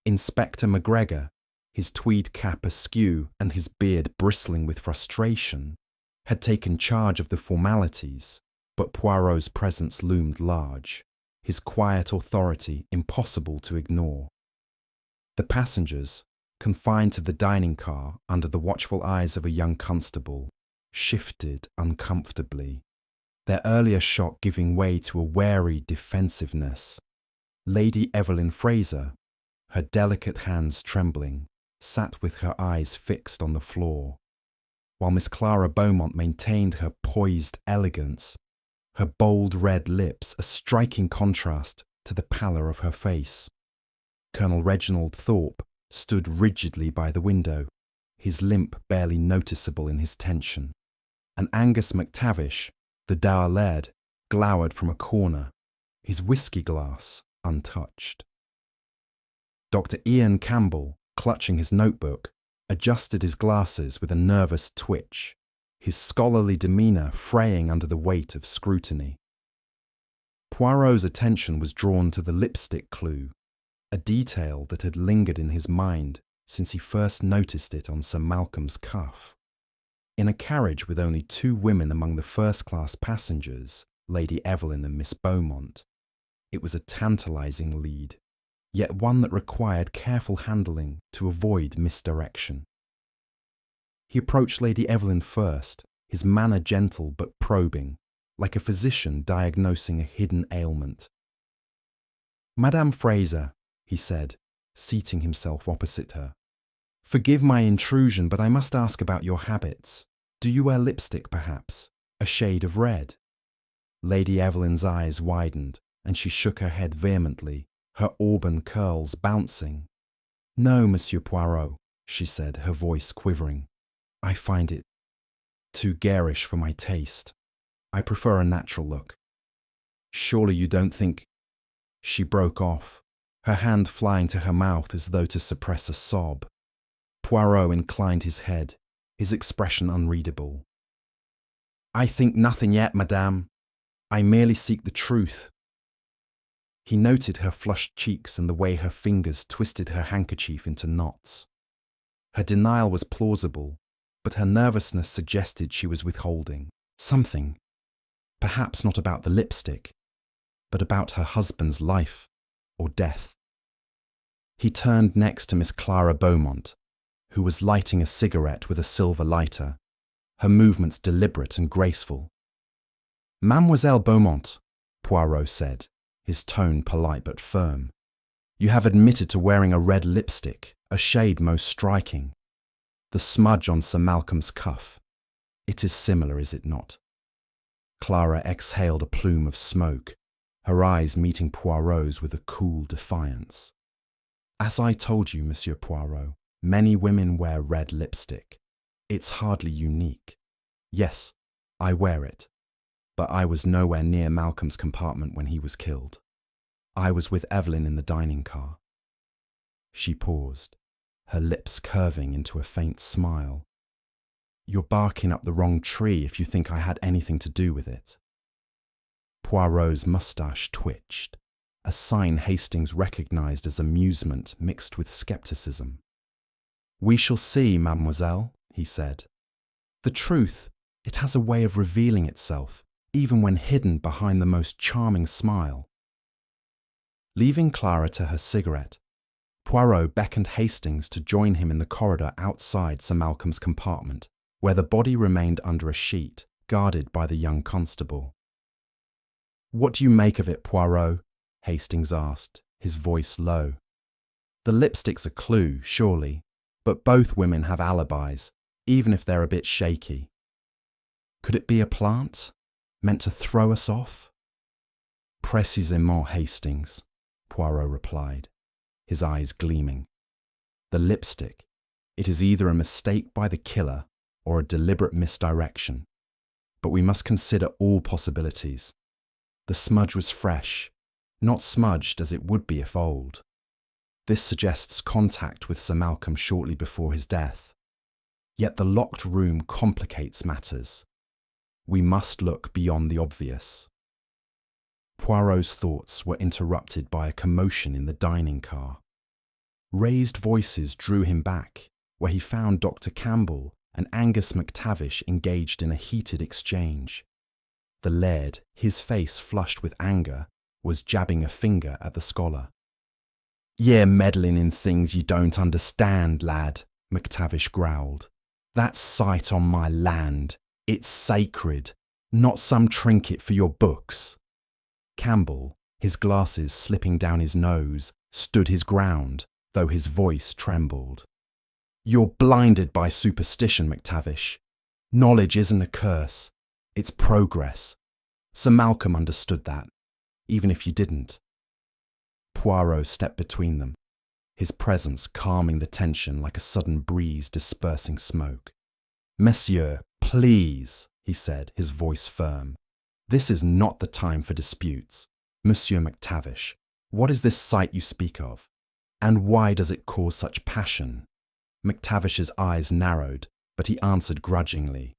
Inspector MacGregor, his tweed cap askew and his beard bristling with frustration, had taken charge of the formalities, but Poirot's presence loomed large, his quiet authority impossible to ignore. The passengers, confined to the dining car under the watchful eyes of a young constable, shifted uncomfortably, their earlier shock giving way to a wary defensiveness. Lady Evelyn Fraser, her delicate hands trembling, sat with her eyes fixed on the floor, while Miss Clara Beaumont maintained her poised elegance, her bold red lips a striking contrast to the pallor of her face. Colonel Reginald Thorpe stood rigidly by the window, his limp barely noticeable in his tension, and Angus McTavish, the dour laird, glowered from a corner, his whisky glass untouched. Dr. Ian Campbell, clutching his notebook, adjusted his glasses with a nervous twitch, his scholarly demeanour fraying under the weight of scrutiny. Poirot's attention was drawn to the lipstick clue, a detail that had lingered in his mind since he first noticed it on Sir Malcolm's cuff. In a carriage with only 2 women among the first-class passengers, Lady Evelyn and Miss Beaumont, it was a tantalizing lead, yet one that required careful handling to avoid misdirection. He approached Lady Evelyn first, his manner gentle but probing, like a physician diagnosing a hidden ailment. "Madame Fraser," he said, seating himself opposite her. "Forgive my intrusion, but I must ask about your habits. Do you wear lipstick, perhaps? A shade of red?" Lady Evelyn's eyes widened, and she shook her head vehemently, her auburn curls bouncing. "No, Monsieur Poirot," she said, her voice quivering. "I find it too garish for my taste. I prefer a natural look. Surely you don't think—" She broke off, her hand flying to her mouth as though to suppress a sob. Poirot inclined his head, his expression unreadable. "I think nothing yet, madame. I merely seek the truth." He noted her flushed cheeks and the way her fingers twisted her handkerchief into knots. Her denial was plausible, but her nervousness suggested she was withholding something, perhaps not about the lipstick, but about her husband's life or death. He turned next to Miss Clara Beaumont, who was lighting a cigarette with a silver lighter, her movements deliberate and graceful. "Mademoiselle Beaumont," Poirot said, his tone polite but firm, "you have admitted to wearing a red lipstick, a shade most striking. The smudge on Sir Malcolm's cuff. It is similar, is it not?" Clara exhaled a plume of smoke, her eyes meeting Poirot's with a cool defiance. "As I told you, Monsieur Poirot, many women wear red lipstick. It's hardly unique. Yes, I wear it, but I was nowhere near Malcolm's compartment when he was killed. I was with Evelyn in the dining car." She paused, her lips curving into a faint smile. "You're barking up the wrong tree if you think I had anything to do with it." Poirot's moustache twitched, a sign Hastings recognized as amusement mixed with skepticism. "We shall see, mademoiselle," he said. "The truth, it has a way of revealing itself, even when hidden behind the most charming smile." Leaving Clara to her cigarette, Poirot beckoned Hastings to join him in the corridor outside Sir Malcolm's compartment, where the body remained under a sheet, guarded by the young constable. "What do you make of it, Poirot?" Hastings asked, his voice low. "The lipstick's a clue, surely, but both women have alibis, even if they're a bit shaky. Could it be a plant, meant to throw us off?" "Précisément, Hastings," Poirot replied, his eyes gleaming. "The lipstick, it is either a mistake by the killer or a deliberate misdirection. But we must consider all possibilities. The smudge was fresh, not smudged as it would be if old. This suggests contact with Sir Malcolm shortly before his death. Yet the locked room complicates matters. We must look beyond the obvious." Poirot's thoughts were interrupted by a commotion in the dining car. Raised voices drew him back, where he found Dr. Campbell and Angus MacTavish engaged in a heated exchange. The laird, his face flushed with anger, was jabbing a finger at the scholar. "You're meddling in things you don't understand, lad," MacTavish growled. "That's sight on my land. It's sacred, not some trinket for your books." Campbell, his glasses slipping down his nose, stood his ground, though his voice trembled. "You're blinded by superstition, MacTavish. Knowledge isn't a curse, it's progress. Sir Malcolm understood that, even if you didn't." Poirot stepped between them, his presence calming the tension like a sudden breeze dispersing smoke. "Monsieur, please," he said, his voice firm. "This is not the time for disputes. Monsieur MacTavish, what is this sight you speak of? And why does it cause such passion?" MacTavish's eyes narrowed, but he answered grudgingly.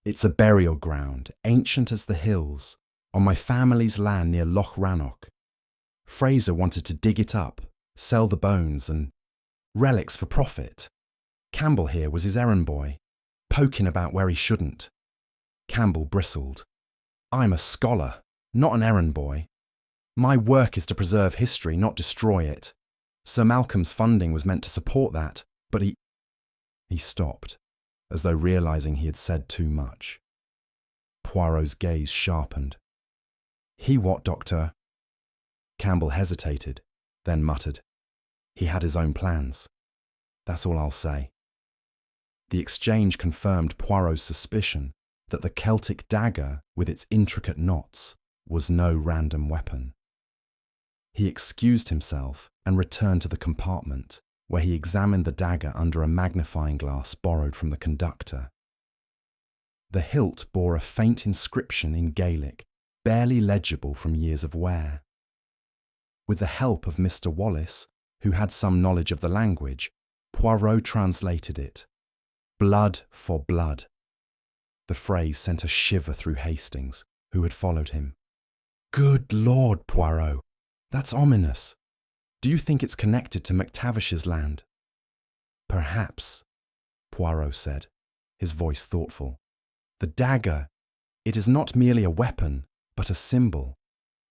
"It's a burial ground, ancient as the hills, on my family's land near Loch Rannoch. Fraser wanted to dig it up, sell the bones and relics for profit. Campbell here was his errand boy, poking about where he shouldn't. Campbell bristled. I'm a scholar, not an errand boy. My work is to preserve history, not destroy it. Sir Malcolm's funding was meant to support that, but he stopped, as though realising he had said too much. Poirot's gaze sharpened. He what, Doctor? Campbell hesitated, then muttered. He had his own plans. That's all I'll say. The exchange confirmed Poirot's suspicion that the Celtic dagger, with its intricate knots, was no random weapon. He excused himself and returned to the compartment, where he examined the dagger under a magnifying glass borrowed from the conductor. The hilt bore a faint inscription in Gaelic, barely legible from years of wear. With the help of Mr. Wallace, who had some knowledge of the language, Poirot translated it. Blood for blood. The phrase sent a shiver through Hastings, who had followed him. Good Lord, Poirot, that's ominous. Do you think it's connected to MacTavish's land? Perhaps, Poirot said, his voice thoughtful. The dagger, it is not merely a weapon, but a symbol.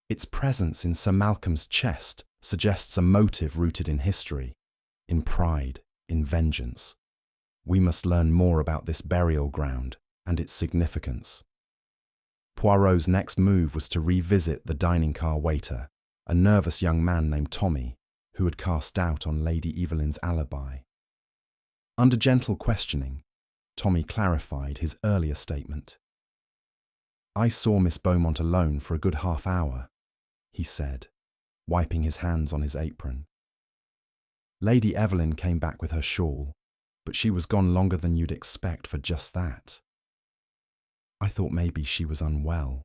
Its presence in Sir Malcolm's chest suggests a motive rooted in history, in pride, in vengeance. We must learn more about this burial ground and its significance. Poirot's next move was to revisit the dining car waiter, a nervous young man named Tommy, who had cast doubt on Lady Evelyn's alibi. Under gentle questioning, Tommy clarified his earlier statement. I saw Miss Beaumont alone for a good half hour, he said, wiping his hands on his apron. Lady Evelyn came back with her shawl, but she was gone longer than you'd expect for just that. I thought maybe she was unwell.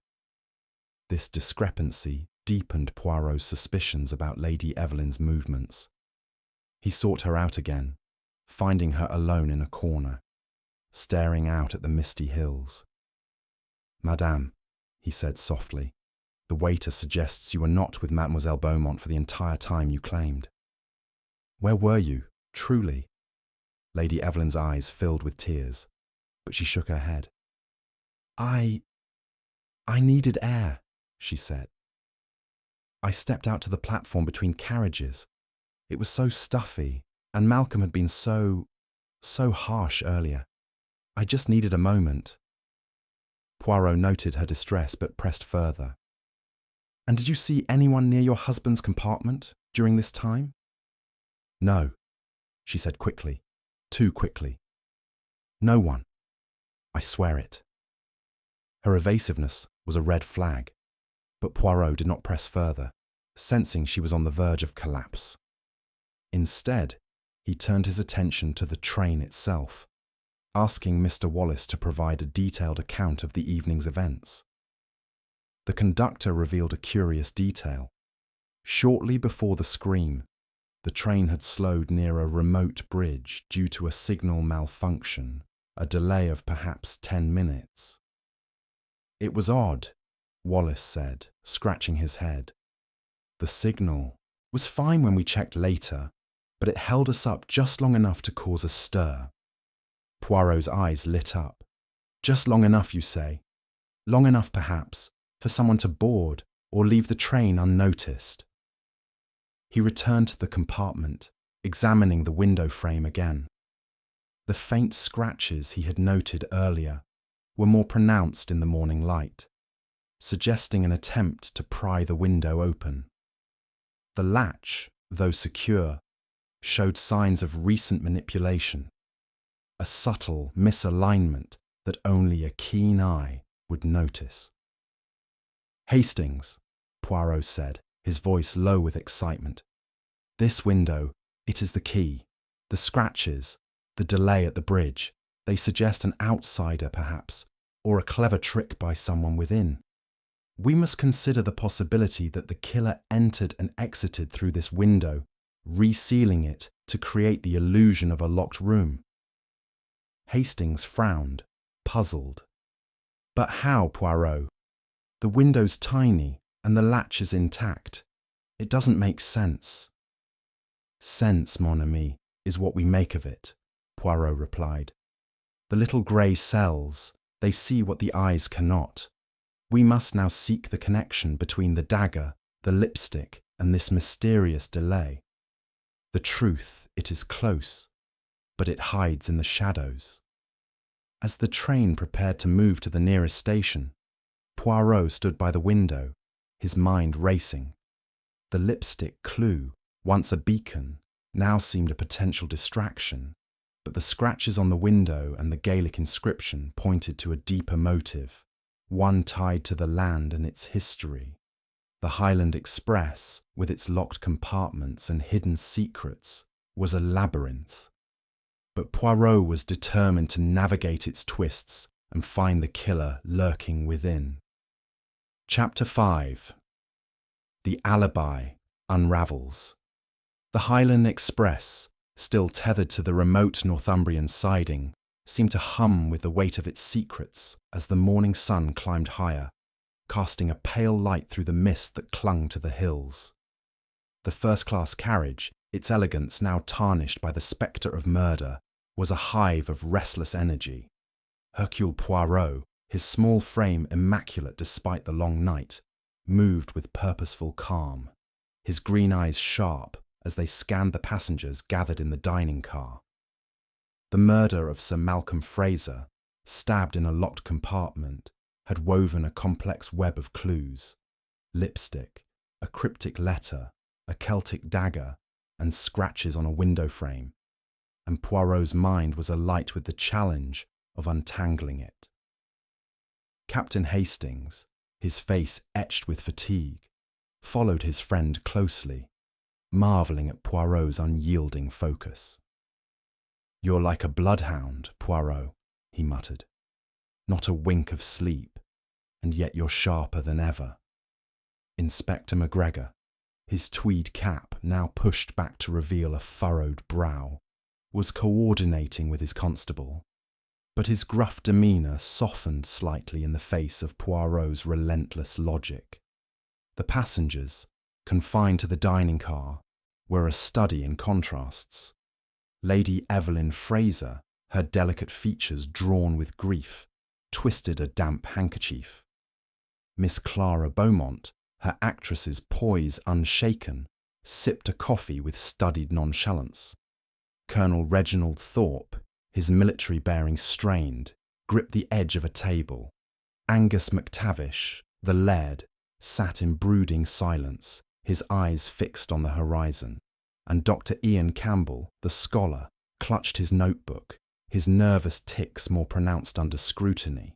This discrepancy deepened Poirot's suspicions about Lady Evelyn's movements. He sought her out again, finding her alone in a corner, staring out at the misty hills. Madame, he said softly, the waiter suggests you were not with Mademoiselle Beaumont for the entire time you claimed. Where were you, truly? Lady Evelyn's eyes filled with tears, but she shook her head. I needed air, she said. I stepped out to the platform between carriages. It was so stuffy, and Malcolm had been so harsh earlier. I just needed a moment. Poirot noted her distress but pressed further. And did you see anyone near your husband's compartment during this time? No, she said quickly, too quickly. No one. I swear it. Her evasiveness was a red flag, but Poirot did not press further, sensing she was on the verge of collapse. Instead, he turned his attention to the train itself, asking Mr. Wallace to provide a detailed account of the evening's events. The conductor revealed a curious detail. Shortly before the scream, the train had slowed near a remote bridge due to a signal malfunction, a delay of perhaps 10 minutes. It was odd, Wallace said, scratching his head. The signal was fine when we checked later, but it held us up just long enough to cause a stir. Poirot's eyes lit up. Just long enough, you say? Long enough, perhaps, for someone to board or leave the train unnoticed. He returned to the compartment, examining the window frame again. The faint scratches he had noted earlier were more pronounced in the morning light, suggesting an attempt to pry the window open. The latch, though secure, showed signs of recent manipulation, a subtle misalignment that only a keen eye would notice. Hastings, Poirot said, his voice low with excitement. This window, it is the key. The scratches, the delay at the bridge, they suggest an outsider perhaps, or a clever trick by someone within. We must consider the possibility that the killer entered and exited through this window, resealing it to create the illusion of a locked room. Hastings frowned, puzzled. But how, Poirot? The window's tiny and the latch is intact. It doesn't make sense. Sense, mon ami, is what we make of it, Poirot replied. The little grey cells, they see what the eyes cannot. We must now seek the connection between the dagger, the lipstick, and this mysterious delay. The truth, it is close, but it hides in the shadows. As the train prepared to move to the nearest station, Poirot stood by the window, his mind racing. The lipstick clue, once a beacon, now seemed a potential distraction, but the scratches on the window and the Gaelic inscription pointed to a deeper motive, one tied to the land and its history. The Highland Express, with its locked compartments and hidden secrets, was a labyrinth. But Poirot was determined to navigate its twists and find the killer lurking within. Chapter 5. The alibi unravels. The Highland Express, still tethered to the remote Northumbrian siding, seemed to hum with the weight of its secrets as the morning sun climbed higher, casting a pale light through the mist that clung to the hills. The first-class carriage, its elegance now tarnished by the spectre of murder, was a hive of restless energy. Hercule Poirot, his small frame immaculate despite the long night, moved with purposeful calm, his green eyes sharp as they scanned the passengers gathered in the dining car. The murder of Sir Malcolm Fraser, stabbed in a locked compartment, had woven a complex web of clues: lipstick, a cryptic letter, a Celtic dagger, and scratches on a window frame, and Poirot's mind was alight with the challenge of untangling it. Captain Hastings, his face etched with fatigue, followed his friend closely, marvelling at Poirot's unyielding focus. "You're like a bloodhound, Poirot," he muttered. "Not a wink of sleep, and yet you're sharper than ever." Inspector McGregor, his tweed cap now pushed back to reveal a furrowed brow, was coordinating with his constable, but his gruff demeanour softened slightly in the face of Poirot's relentless logic. The passengers, confined to the dining car, were a study in contrasts. Lady Evelyn Fraser, her delicate features drawn with grief, twisted a damp handkerchief. Miss Clara Beaumont, her actress's poise unshaken, sipped a coffee with studied nonchalance. Colonel Reginald Thorpe, his military bearing strained, gripped the edge of a table. Angus MacTavish, the laird, sat in brooding silence, his eyes fixed on the horizon, and Dr. Ian Campbell, the scholar, clutched his notebook, his nervous tics more pronounced under scrutiny.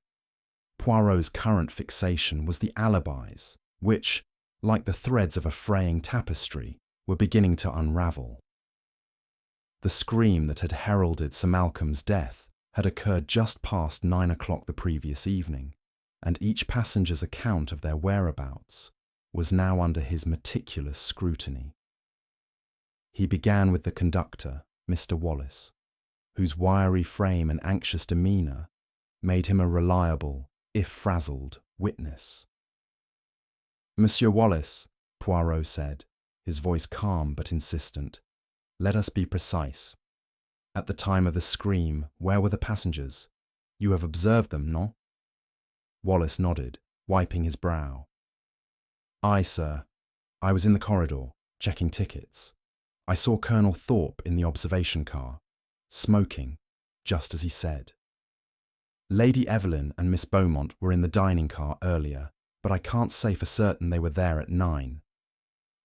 Poirot's current fixation was the alibis, which, like the threads of a fraying tapestry, were beginning to unravel. The scream that had heralded Sir Malcolm's death had occurred just past 9 o'clock the previous evening, and each passenger's account of their whereabouts was now under his meticulous scrutiny. He began with the conductor, Mr. Wallace, whose wiry frame and anxious demeanour made him a reliable, if frazzled, witness. "Monsieur Wallace," Poirot said, his voice calm but insistent, "let us be precise. At the time of the scream, where were the passengers? You have observed them, non?" Wallace nodded, wiping his brow. "Aye, sir. I was in the corridor, checking tickets. I saw Colonel Thorpe in the observation car, smoking, just as he said. Lady Evelyn and Miss Beaumont were in the dining car earlier, but I can't say for certain they were there at 9.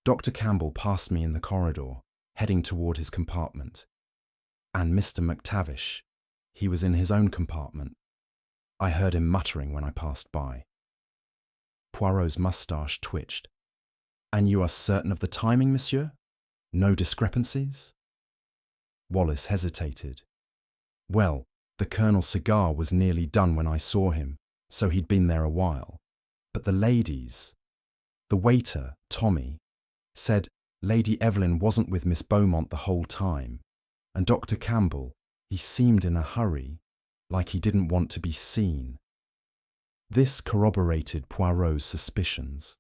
Dr. Campbell passed me in the corridor, heading toward his compartment. And Mr. MacTavish, he was in his own compartment. I heard him muttering when I passed by." Poirot's moustache twitched. "And you are certain of the timing, monsieur? No discrepancies?" Wallace hesitated. "Well, the Colonel's cigar was nearly done when I saw him, so he'd been there a while. But the ladies... The waiter, Tommy, said Lady Evelyn wasn't with Miss Beaumont the whole time, and Dr. Campbell, he seemed in a hurry, like he didn't want to be seen." This corroborated Poirot's suspicions.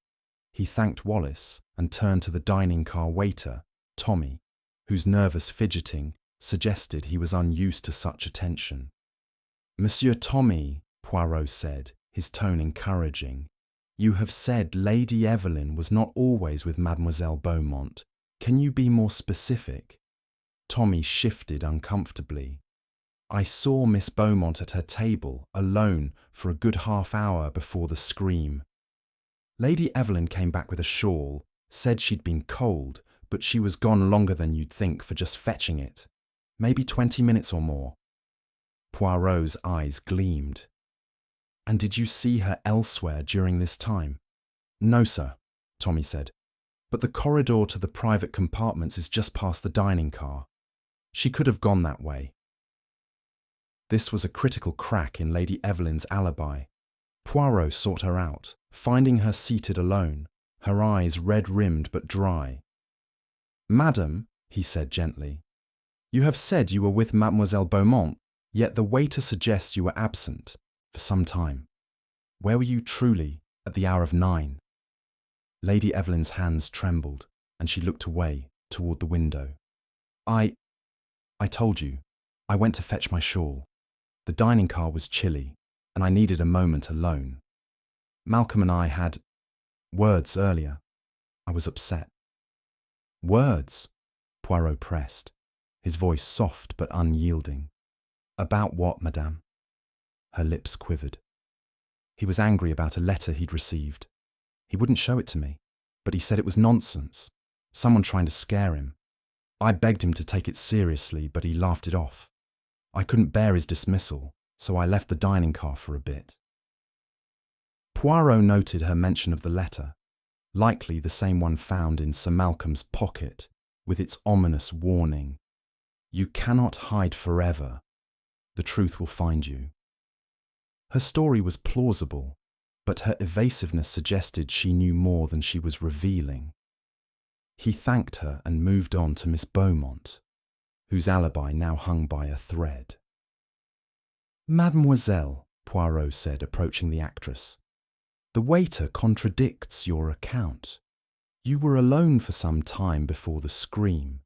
He thanked Wallace and turned to the dining car waiter, Tommy, whose nervous fidgeting suggested he was unused to such attention. "Monsieur Tommy," Poirot said, his tone encouraging, "you have said Lady Evelyn was not always with Mademoiselle Beaumont. Can you be more specific?" Tommy shifted uncomfortably. "I saw Miss Beaumont at her table, alone, for a good half-hour before the scream. Lady Evelyn came back with a shawl, said she'd been cold, but she was gone longer than you'd think for just fetching it. Maybe 20 minutes or more." Poirot's eyes gleamed. "And did you see her elsewhere during this time?" "No, sir," Tommy said. "But the corridor to the private compartments is just past the dining car. She could have gone that way." This was a critical crack in Lady Evelyn's alibi. Poirot sought her out, finding her seated alone, her eyes red-rimmed but dry. "Madam," he said gently, "you have said you were with Mademoiselle Beaumont, yet the waiter suggests you were absent for some time. Where were you truly at the hour of 9? Lady Evelyn's hands trembled, and she looked away toward the window. I told you, I went to fetch my shawl. The dining car was chilly, and I needed a moment alone. Malcolm and I had words earlier. I was upset." "Words?" Poirot pressed, his voice soft but unyielding. "About what, madame?" Her lips quivered. "He was angry about a letter he'd received. He wouldn't show it to me, but he said it was nonsense, someone trying to scare him. I begged him to take it seriously, but he laughed it off. I couldn't bear his dismissal, so I left the dining car for a bit." Poirot noted her mention of the letter, likely the same one found in Sir Malcolm's pocket, with its ominous warning, "You cannot hide forever. The truth will find you." Her story was plausible, but her evasiveness suggested she knew more than she was revealing. He thanked her and moved on to Miss Beaumont, whose alibi now hung by a thread. "Mademoiselle," Poirot said, approaching the actress, "the waiter contradicts your account. You were alone for some time before the scream.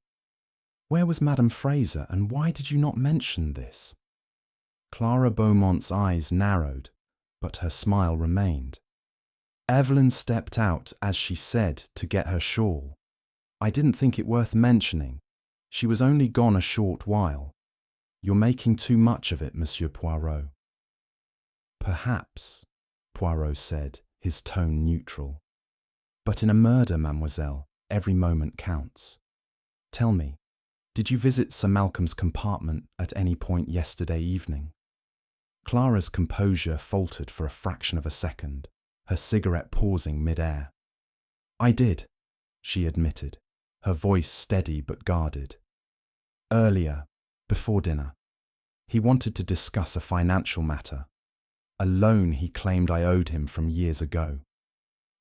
Where was Madame Fraser, and why did you not mention this?" Clara Beaumont's eyes narrowed, but her smile remained. "Evelyn stepped out, as she said, to get her shawl. I didn't think it worth mentioning. She was only gone a short while. You're making too much of it, Monsieur Poirot." "Perhaps," Poirot said, his tone neutral. "But in a murder, mademoiselle, every moment counts. Tell me, did you visit Sir Malcolm's compartment at any point yesterday evening?" Clara's composure faltered for a fraction of a second, her cigarette pausing mid-air. "I did," she admitted, her voice steady but guarded. "Earlier, before dinner. He wanted to discuss a financial matter, a loan he claimed I owed him from years ago.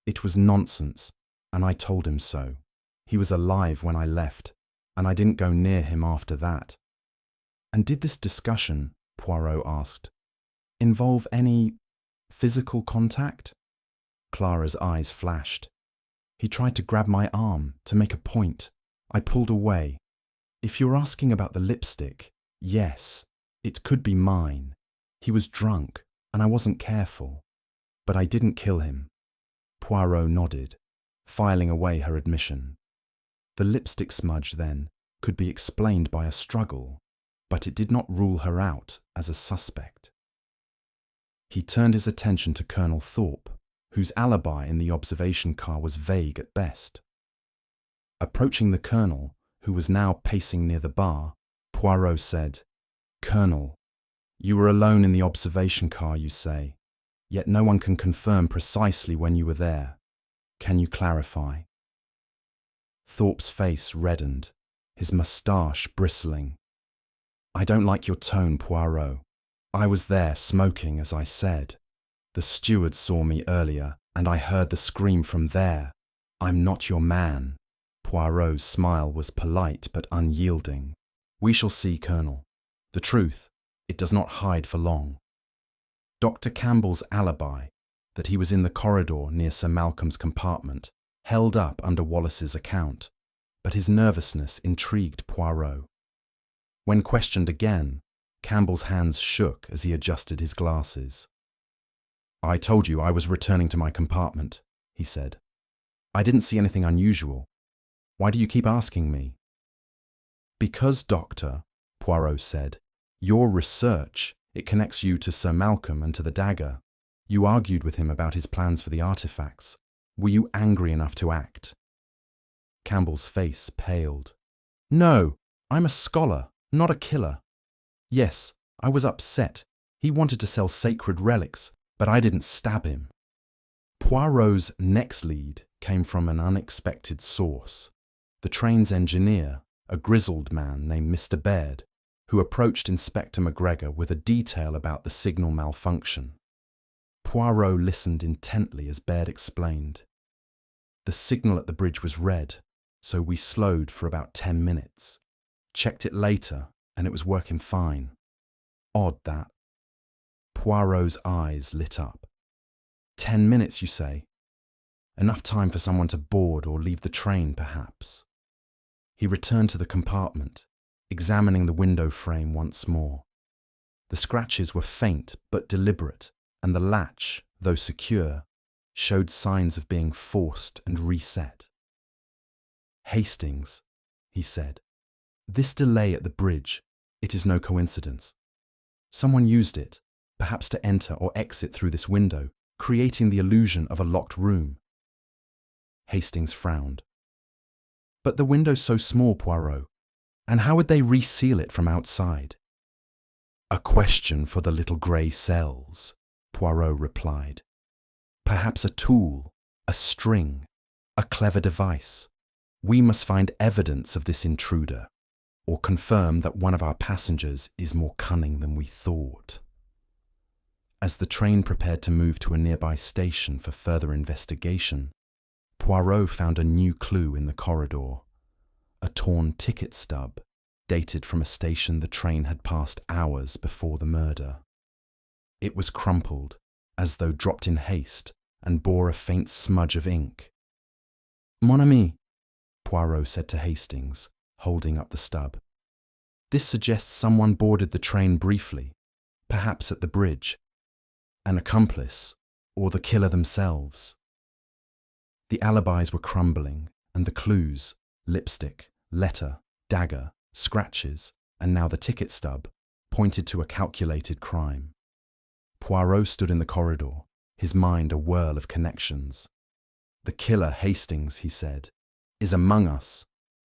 It was nonsense, and I told him so. He was alive when I left, and I didn't go near him after that." "And did this discussion," Poirot asked, "involve any physical contact?" Clara's eyes flashed. "He tried to grab my arm, to make a point. I pulled away. If you're asking about the lipstick, yes, it could be mine. He was drunk, and I wasn't careful. But I didn't kill him." Poirot nodded, filing away her admission. The lipstick smudge, then, could be explained by a struggle, but it did not rule her out as a suspect. He turned his attention to Colonel Thorpe, whose alibi in the observation car was vague at best. Approaching the Colonel, who was now pacing near the bar, Poirot said, "Colonel, you were alone in the observation car, you say, yet no one can confirm precisely when you were there. Can you clarify?" Thorpe's face reddened, his moustache bristling. "I don't like your tone, Poirot. I was there smoking, as I said. The steward saw me earlier, and I heard the scream from there. I'm not your man." Poirot's smile was polite but unyielding. "We shall see, Colonel. The truth, it does not hide for long. Dr. Campbell's alibi, that he was in the corridor near Sir Malcolm's compartment, held up under Wallace's account, but his nervousness intrigued Poirot. When questioned again, Campbell's hands shook as he adjusted his glasses. "I told you I was returning to my compartment," he said. "I didn't see anything unusual. Why do you keep asking me?" "Because, Doctor," Poirot said, "your research, it connects you to Sir Malcolm and to the dagger. You argued with him about his plans for the artifacts. Were you angry enough to act?" Campbell's face paled. "No, I'm a scholar, not a killer. Yes, I was upset. He wanted to sell sacred relics, but I didn't stab him." Poirot's next lead came from an unexpected source. The train's engineer, a grizzled man named Mr. Baird, who approached Inspector McGregor with a detail about the signal malfunction. Poirot listened intently as Baird explained. "The signal at the bridge was red, so we slowed for about 10 minutes. Checked it later, and it was working fine. Odd, that." Poirot's eyes lit up. 10 minutes, you say? Enough time for someone to board or leave the train, perhaps. He returned to the compartment, examining the window frame once more. The scratches were faint but deliberate, and the latch, though secure, showed signs of being forced and reset. "Hastings," he said, "this delay at the bridge, it is no coincidence. Someone used it, perhaps to enter or exit through this window, creating the illusion of a locked room." Hastings frowned. "But the window's so small, Poirot, and how would they reseal it from outside?" "A question for the little grey cells," Poirot replied. "Perhaps a tool, a string, a clever device. We must find evidence of this intruder, or confirm that one of our passengers is more cunning than we thought." As the train prepared to move to a nearby station for further investigation, Poirot found a new clue in the corridor: a torn ticket stub, dated from a station the train had passed hours before the murder. It was crumpled, as though dropped in haste, and bore a faint smudge of ink. "Mon ami," Poirot said to Hastings, holding up the stub. "This suggests someone boarded the train briefly, perhaps at the bridge. An accomplice, or the killer themselves." The alibis were crumbling, and the clues, lipstick, letter, dagger, scratches, and now the ticket stub, pointed to a calculated crime. Poirot stood in the corridor, his mind a whirl of connections. "The killer, Hastings," he said, "is among us,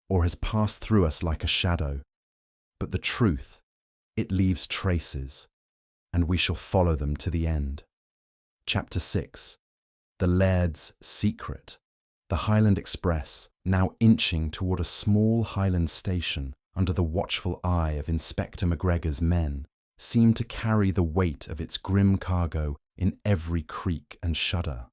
or has passed through us like a shadow. But the truth, it leaves traces, and we shall follow them to the end." Chapter 6. The Laird's Secret. The Highland Express, now inching toward a small Highland station under the watchful eye of Inspector McGregor's men, seemed to carry the weight of its grim cargo in every creak and shudder.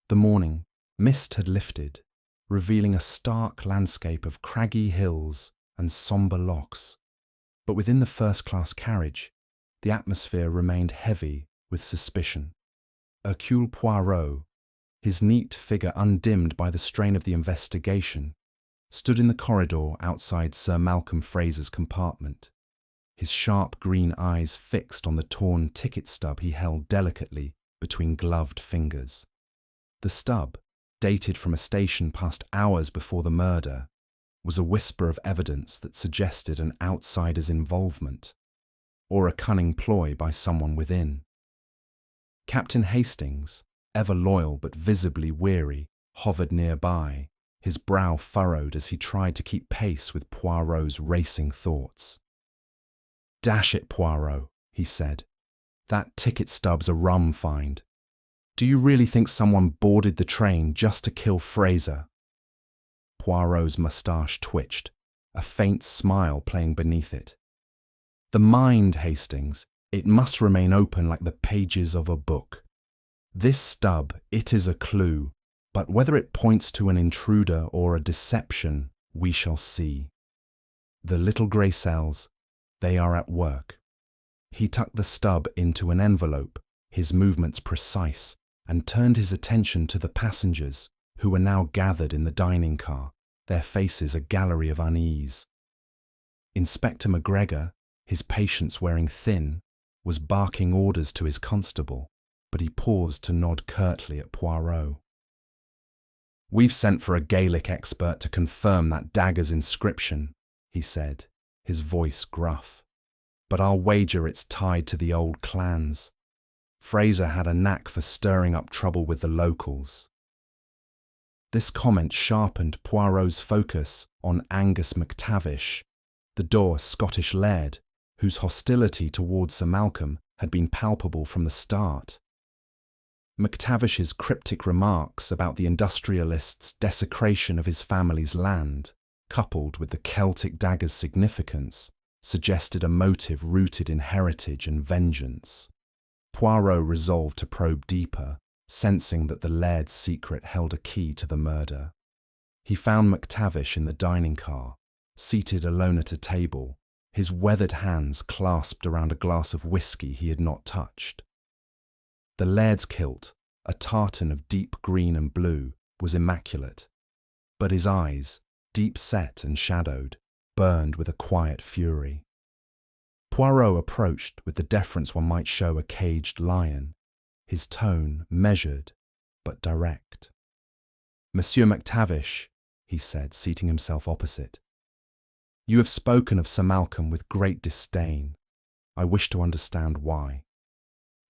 The morning mist had lifted, revealing a stark landscape of craggy hills and sombre lochs. But within the first-class carriage, the atmosphere remained heavy with suspicion. Hercule Poirot, his neat figure undimmed by the strain of the investigation, stood in the corridor outside Sir Malcolm Fraser's compartment, his sharp green eyes fixed on the torn ticket stub he held delicately between gloved fingers. The stub, dated from a station passed hours before the murder, was a whisper of evidence that suggested an outsider's involvement, or a cunning ploy by someone within. Captain Hastings, ever loyal but visibly weary, hovered nearby, his brow furrowed as he tried to keep pace with Poirot's racing thoughts. "Dash it, Poirot," he said. "That ticket stub's a rum find. Do you really think someone boarded the train just to kill Fraser?" Poirot's moustache twitched, a faint smile playing beneath it. "The mind, Hastings, it must remain open like the pages of a book. This stub, it is a clue, but whether it points to an intruder or a deception, we shall see. The little grey cells, they are at work." He tucked the stub into an envelope, his movements precise, and turned his attention to the passengers, who were now gathered in the dining car, their faces a gallery of unease. Inspector McGregor, his patience wearing thin, was barking orders to his constable, but he paused to nod curtly at Poirot. "We've sent for a Gaelic expert to confirm that dagger's inscription," he said, his voice gruff. "But I'll wager it's tied to the old clans. Fraser had a knack for stirring up trouble with the locals." This comment sharpened Poirot's focus on Angus MacTavish, the Daw Scottish laird, whose hostility towards Sir Malcolm had been palpable from the start. MacTavish's cryptic remarks about the industrialist's desecration of his family's land, coupled with the Celtic dagger's significance, suggested a motive rooted in heritage and vengeance. Poirot resolved to probe deeper, sensing that the laird's secret held a key to the murder. He found MacTavish in the dining car, seated alone at a table, his weathered hands clasped around a glass of whisky he had not touched. The laird's kilt, a tartan of deep green and blue, was immaculate, but his eyes, deep set and shadowed, burned with a quiet fury. Poirot approached with the deference one might show a caged lion, his tone measured but direct. "Monsieur MacTavish," he said, seating himself opposite, "you have spoken of Sir Malcolm with great disdain. I wish to understand why.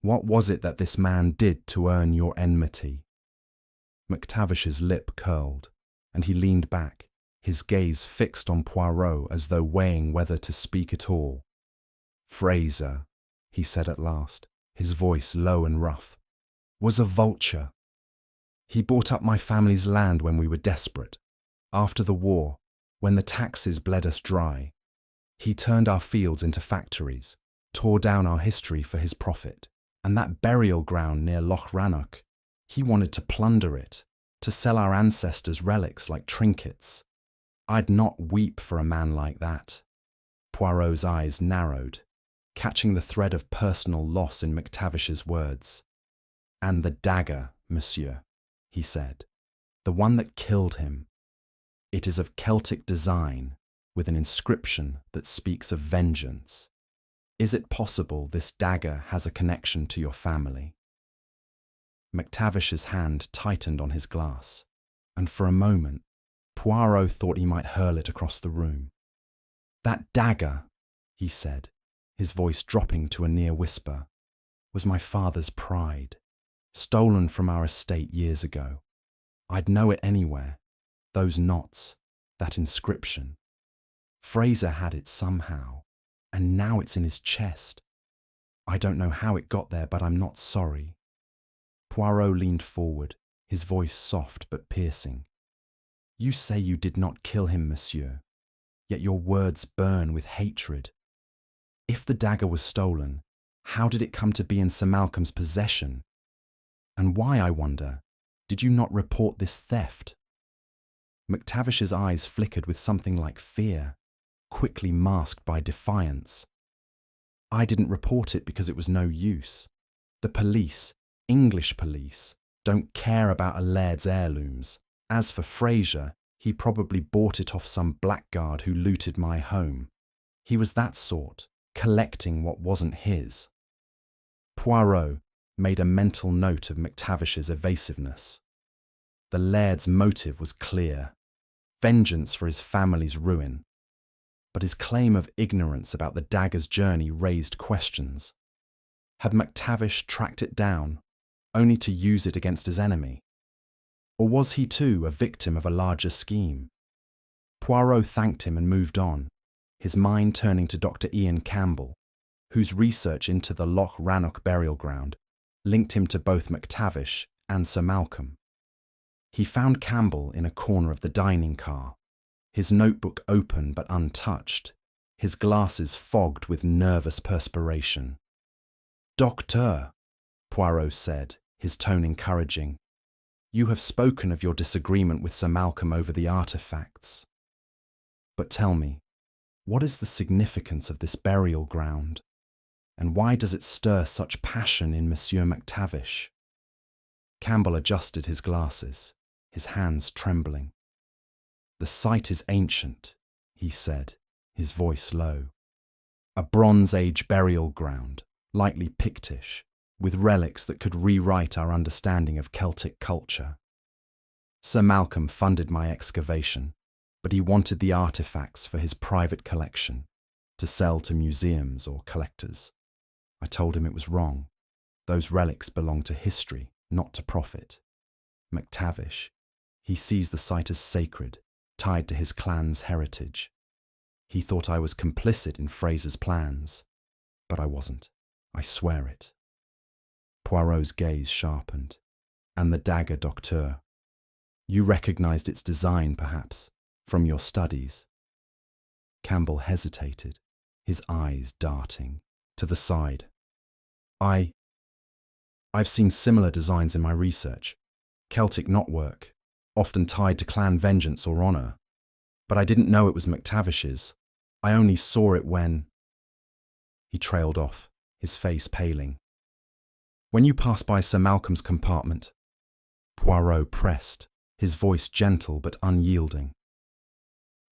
What was it that this man did to earn your enmity?" MacTavish's lip curled, and he leaned back, his gaze fixed on Poirot as though weighing whether to speak at all. "Fraser," he said at last, his voice low and rough, "was a vulture. He bought up my family's land when we were desperate. After the war, when the taxes bled us dry, he turned our fields into factories, tore down our history for his profit. And that burial ground near Loch Rannoch, he wanted to plunder it, to sell our ancestors' relics like trinkets. I'd not weep for a man like that." Poirot's eyes narrowed, catching the thread of personal loss in MacTavish's words. "And the dagger, monsieur," he said, "the one that killed him. It is of Celtic design, with an inscription that speaks of vengeance. Is it possible this dagger has a connection to your family?" MacTavish's hand tightened on his glass, and for a moment, Poirot thought he might hurl it across the room. "That dagger," he said, his voice dropping to a near whisper, "was my father's pride, stolen from our estate years ago. I'd know it anywhere. Those knots, that inscription. Fraser had it somehow, and now it's in his chest. I don't know how it got there, but I'm not sorry." Poirot leaned forward, his voice soft but piercing. "You say you did not kill him, monsieur, yet your words burn with hatred. If the dagger was stolen, how did it come to be in Sir Malcolm's possession? And why, I wonder, did you not report this theft?" MacTavish's eyes flickered with something like fear, quickly masked by defiance. "I didn't report it because it was no use. The police, English police, don't care about a laird's heirlooms. As for Fraser, he probably bought it off some blackguard who looted my home. He was that sort, collecting what wasn't his." Poirot made a mental note of MacTavish's evasiveness. The laird's motive was clear: vengeance for his family's ruin. But his claim of ignorance about the dagger's journey raised questions. Had MacTavish tracked it down, only to use it against his enemy? Or was he too a victim of a larger scheme? Poirot thanked him and moved on, his mind turning to Dr. Ian Campbell, whose research into the Loch Rannoch burial ground linked him to both MacTavish and Sir Malcolm. He found Campbell in a corner of the dining car, his notebook open but untouched, his glasses fogged with nervous perspiration. "Docteur," Poirot said, his tone encouraging, "you have spoken of your disagreement with Sir Malcolm over the artefacts. But tell me, what is the significance of this burial ground, and why does it stir such passion in Monsieur MacTavish?" Campbell adjusted his glasses, his hands trembling. The site is ancient, he said, his voice low. A Bronze Age burial ground, likely Pictish, with relics that could rewrite our understanding of Celtic culture. Sir Malcolm funded my excavation, but he wanted the artifacts for his private collection, to sell to museums or collectors. I told him it was wrong. Those relics belong to history, not to profit. McTavish, he sees the site as sacred, tied to his clan's heritage. He thought I was complicit in Fraser's plans, but I wasn't. I swear it. Poirot's gaze sharpened. And the dagger, Docteur. You recognized its design, perhaps, from your studies. Campbell hesitated, his eyes darting to the side. I've seen similar designs in my research. Celtic knotwork, often tied to clan vengeance or honour. But I didn't know it was McTavish's. I only saw it when... He trailed off, his face paling. When you passed by Sir Malcolm's compartment, Poirot pressed, his voice gentle but unyielding.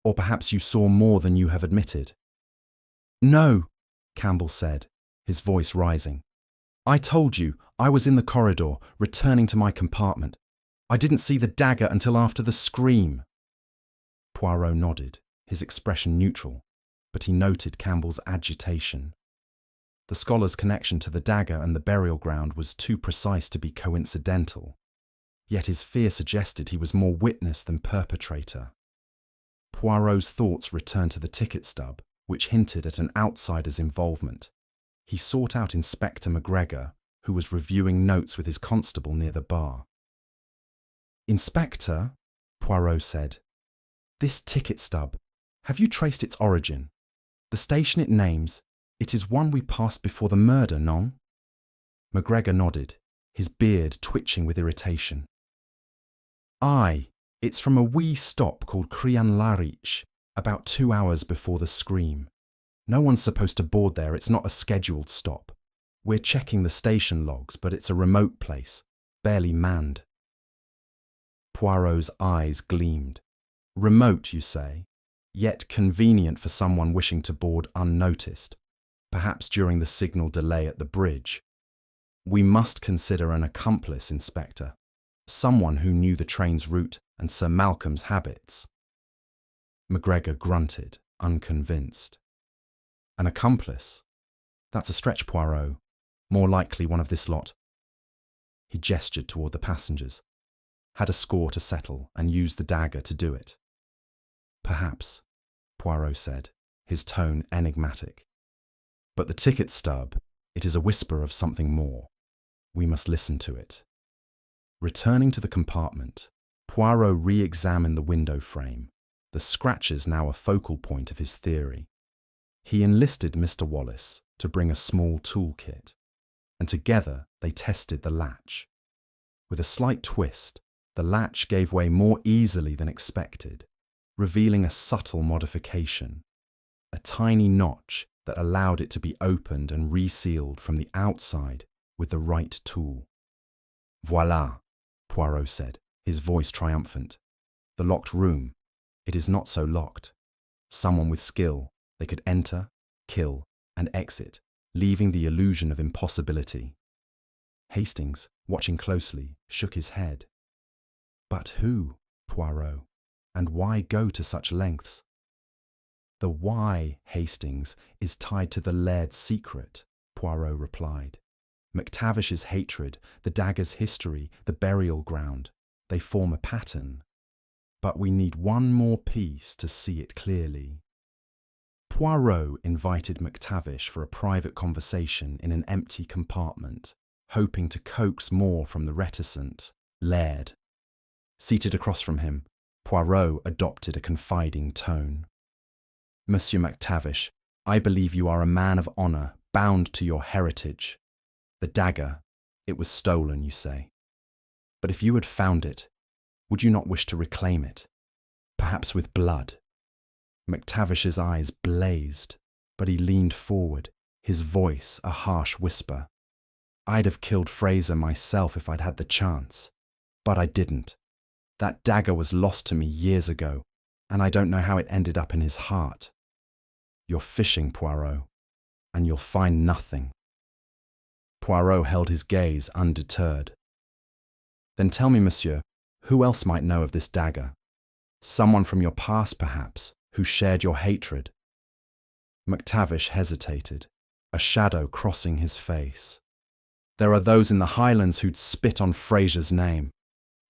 Or perhaps you saw more than you have admitted. No, Campbell said, his voice rising. I told you, I was in the corridor, returning to my compartment. I didn't see the dagger until after the scream. Poirot nodded, his expression neutral, but he noted Campbell's agitation. The scholar's connection to the dagger and the burial ground was too precise to be coincidental, yet his fear suggested he was more witness than perpetrator. Poirot's thoughts returned to the ticket stub, which hinted at an outsider's involvement. He sought out Inspector McGregor, who was reviewing notes with his constable near the bar. Inspector, Poirot said, this ticket stub, have you traced its origin? The station it names, it is one we passed before the murder, non? McGregor nodded, his beard twitching with irritation. Aye, it's from a wee stop called Crian Larich, about 2 hours before the scream. No one's supposed to board there, it's not a scheduled stop. We're checking the station logs, but it's a remote place, barely manned. Poirot's eyes gleamed. Remote, you say, yet convenient for someone wishing to board unnoticed, perhaps during the signal delay at the bridge. We must consider an accomplice, Inspector, someone who knew the train's route and Sir Malcolm's habits. McGregor grunted, unconvinced. An accomplice? That's a stretch, Poirot. More likely one of this lot. He gestured toward the passengers, had a score to settle and used the dagger to do it. Perhaps, Poirot said, his tone enigmatic. But the ticket stub, it is a whisper of something more. We must listen to it. Returning to the compartment, Poirot re-examined the window frame, the scratches now a focal point of his theory. He enlisted Mr. Wallace to bring a small toolkit, and together they tested the latch. With a slight twist, the latch gave way more easily than expected, revealing a subtle modification, a tiny notch that allowed it to be opened and resealed from the outside with the right tool. Voilà, Poirot said, his voice triumphant. The locked room, it is not so locked. Someone with skill, they could enter, kill, and exit, leaving the illusion of impossibility. Hastings, watching closely, shook his head. But who, Poirot, and why go to such lengths? The why, Hastings, is tied to the laird's secret, Poirot replied. McTavish's hatred, the dagger's history, the burial ground, they form a pattern. But we need one more piece to see it clearly. Poirot invited McTavish for a private conversation in an empty compartment, hoping to coax more from the reticent laird. Seated across from him, Poirot adopted a confiding tone. Monsieur McTavish, I believe you are a man of honour, bound to your heritage. The dagger, it was stolen, you say. But if you had found it, would you not wish to reclaim it? Perhaps with blood? McTavish's eyes blazed, but he leaned forward, his voice a harsh whisper. I'd have killed Fraser myself if I'd had the chance, but I didn't. That dagger was lost to me years ago. and I don't know how it ended up in his heart. You're fishing, Poirot, and you'll find nothing. Poirot held his gaze undeterred. Then tell me, monsieur, who else might know of this dagger? Someone from your past, perhaps, who shared your hatred? MacTavish hesitated, a shadow crossing his face. There are those in the Highlands who'd spit on Fraser's name,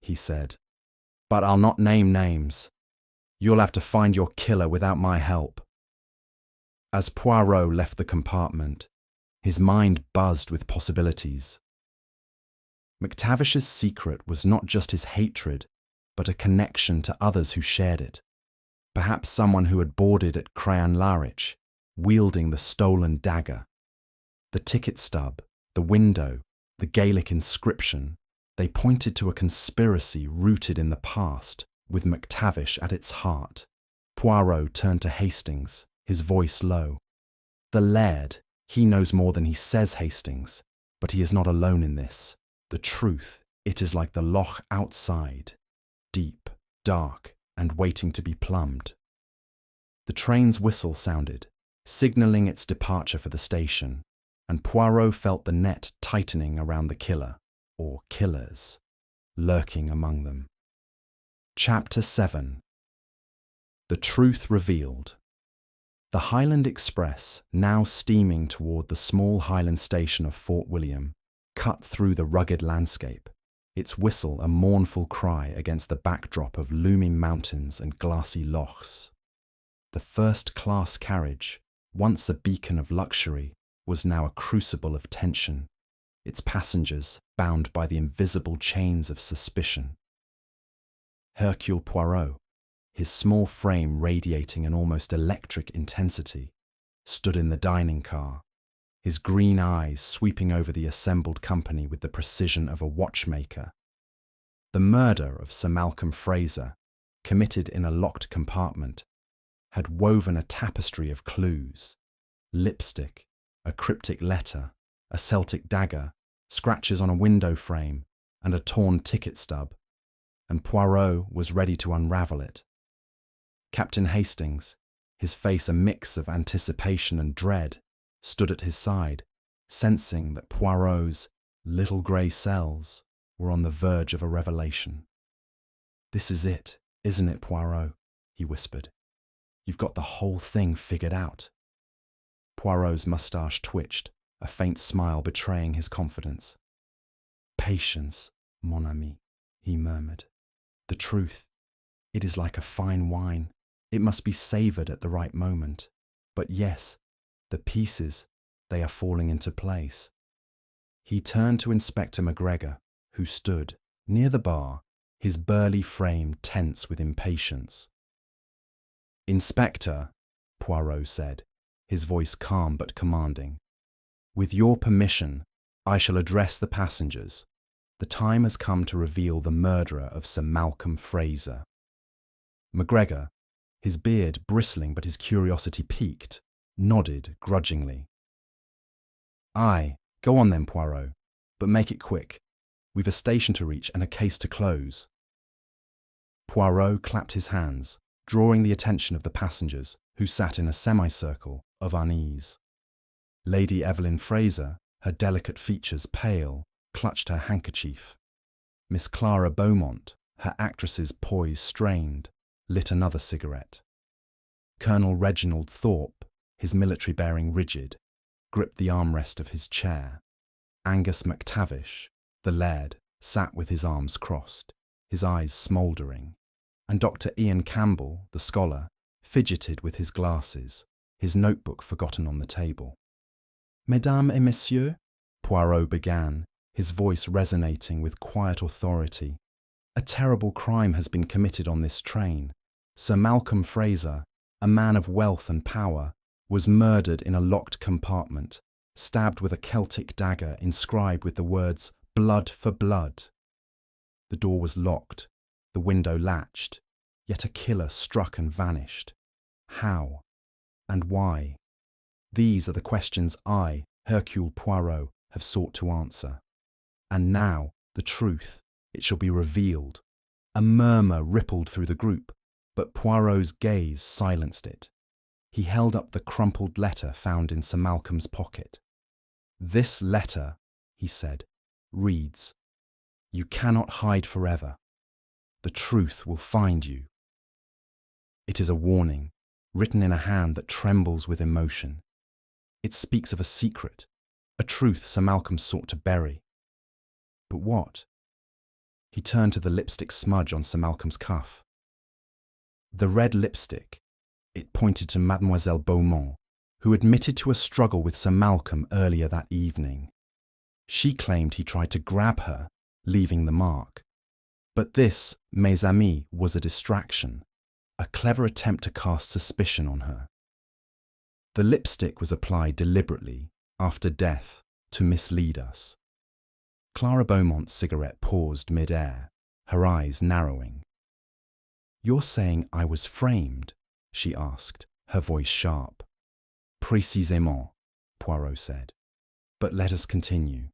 he said. But I'll not name names. You'll have to find your killer without my help. As Poirot left the compartment, his mind buzzed with possibilities. MacTavish's secret was not just his hatred, but a connection to others who shared it. Perhaps someone who had boarded at Crayon Larich, wielding the stolen dagger. The ticket stub, the window, the Gaelic inscription, they pointed to a conspiracy rooted in the past, with MacTavish at its heart. Poirot turned to Hastings, his voice low. The laird, he knows more than he says, Hastings, but he is not alone in this. The truth, it is like the loch outside, deep, dark, and waiting to be plumbed. The train's whistle sounded, signalling its departure for the station, and Poirot felt the net tightening around the killer, or killers, lurking among them. Chapter 7. The Truth Revealed. The Highland Express, now steaming toward the small Highland station of Fort William, cut through the rugged landscape, its whistle a mournful cry against the backdrop of looming mountains and glassy lochs. The first-class carriage, once a beacon of luxury, was now a crucible of tension, its passengers bound by the invisible chains of suspicion. Hercule Poirot, his small frame radiating an almost electric intensity, stood in the dining car, his green eyes sweeping over the assembled company with the precision of a watchmaker. The murder of Sir Malcolm Fraser, committed in a locked compartment, had woven a tapestry of clues: lipstick, a cryptic letter, a Celtic dagger, scratches on a window frame, and a torn ticket stub, and Poirot was ready to unravel it. Captain Hastings, his face a mix of anticipation and dread, stood at his side, sensing that Poirot's little grey cells were on the verge of a revelation. "This is it, isn't it, Poirot?" he whispered. "You've got the whole thing figured out." Poirot's moustache twitched, a faint smile betraying his confidence. "Patience, mon ami," he murmured. "The truth, it is like a fine wine. It must be savoured at the right moment. But yes, the pieces, they are falling into place." He turned to Inspector McGregor, who stood near the bar, his burly frame tense with impatience. "Inspector," Poirot said, his voice calm but commanding, "with your permission, I shall address the passengers. The time has come to reveal the murderer of Sir Malcolm Fraser." McGregor, his beard bristling but his curiosity piqued, nodded grudgingly. "Aye, go on then, Poirot, but make it quick. We've a station to reach and a case to close." Poirot clapped his hands, drawing the attention of the passengers, who sat in a semicircle of unease. Lady Evelyn Fraser, her delicate features pale, clutched her handkerchief. Miss Clara Beaumont, her actress's poise strained, lit another cigarette. Colonel Reginald Thorpe, his military bearing rigid, gripped the armrest of his chair. Angus MacTavish, the laird, sat with his arms crossed, his eyes smouldering, and Dr. Ian Campbell, the scholar, fidgeted with his glasses, his notebook forgotten on the table. "Mesdames et messieurs," Poirot began, his voice resonating with quiet authority, "a terrible crime has been committed on this train. Sir Malcolm Fraser, a man of wealth and power, was murdered in a locked compartment, stabbed with a Celtic dagger inscribed with the words, 'Blood for blood.' The door was locked, the window latched, yet a killer struck and vanished. How? And why? These are the questions I, Hercule Poirot, have sought to answer. And now, the truth, it shall be revealed." A murmur rippled through the group. But Poirot's gaze silenced it. He held up the crumpled letter found in Sir Malcolm's pocket. "This letter," he said, "reads, 'You cannot hide forever. The truth will find you.' It is a warning, written in a hand that trembles with emotion. It speaks of a secret, a truth Sir Malcolm sought to bury. But what?" He turned to the lipstick smudge on Sir Malcolm's cuff. The red lipstick. It pointed to Mademoiselle Beaumont, who admitted to a struggle with Sir Malcolm earlier that evening. She claimed he tried to grab her, leaving the mark. But this, mes amis, was a distraction, a clever attempt to cast suspicion on her. The lipstick was applied deliberately, after death, to mislead us. Clara Beaumont's cigarette paused mid-air, her eyes narrowing. "You're saying I was framed?" she asked, her voice sharp. "Précisément," Poirot said. "But let us continue.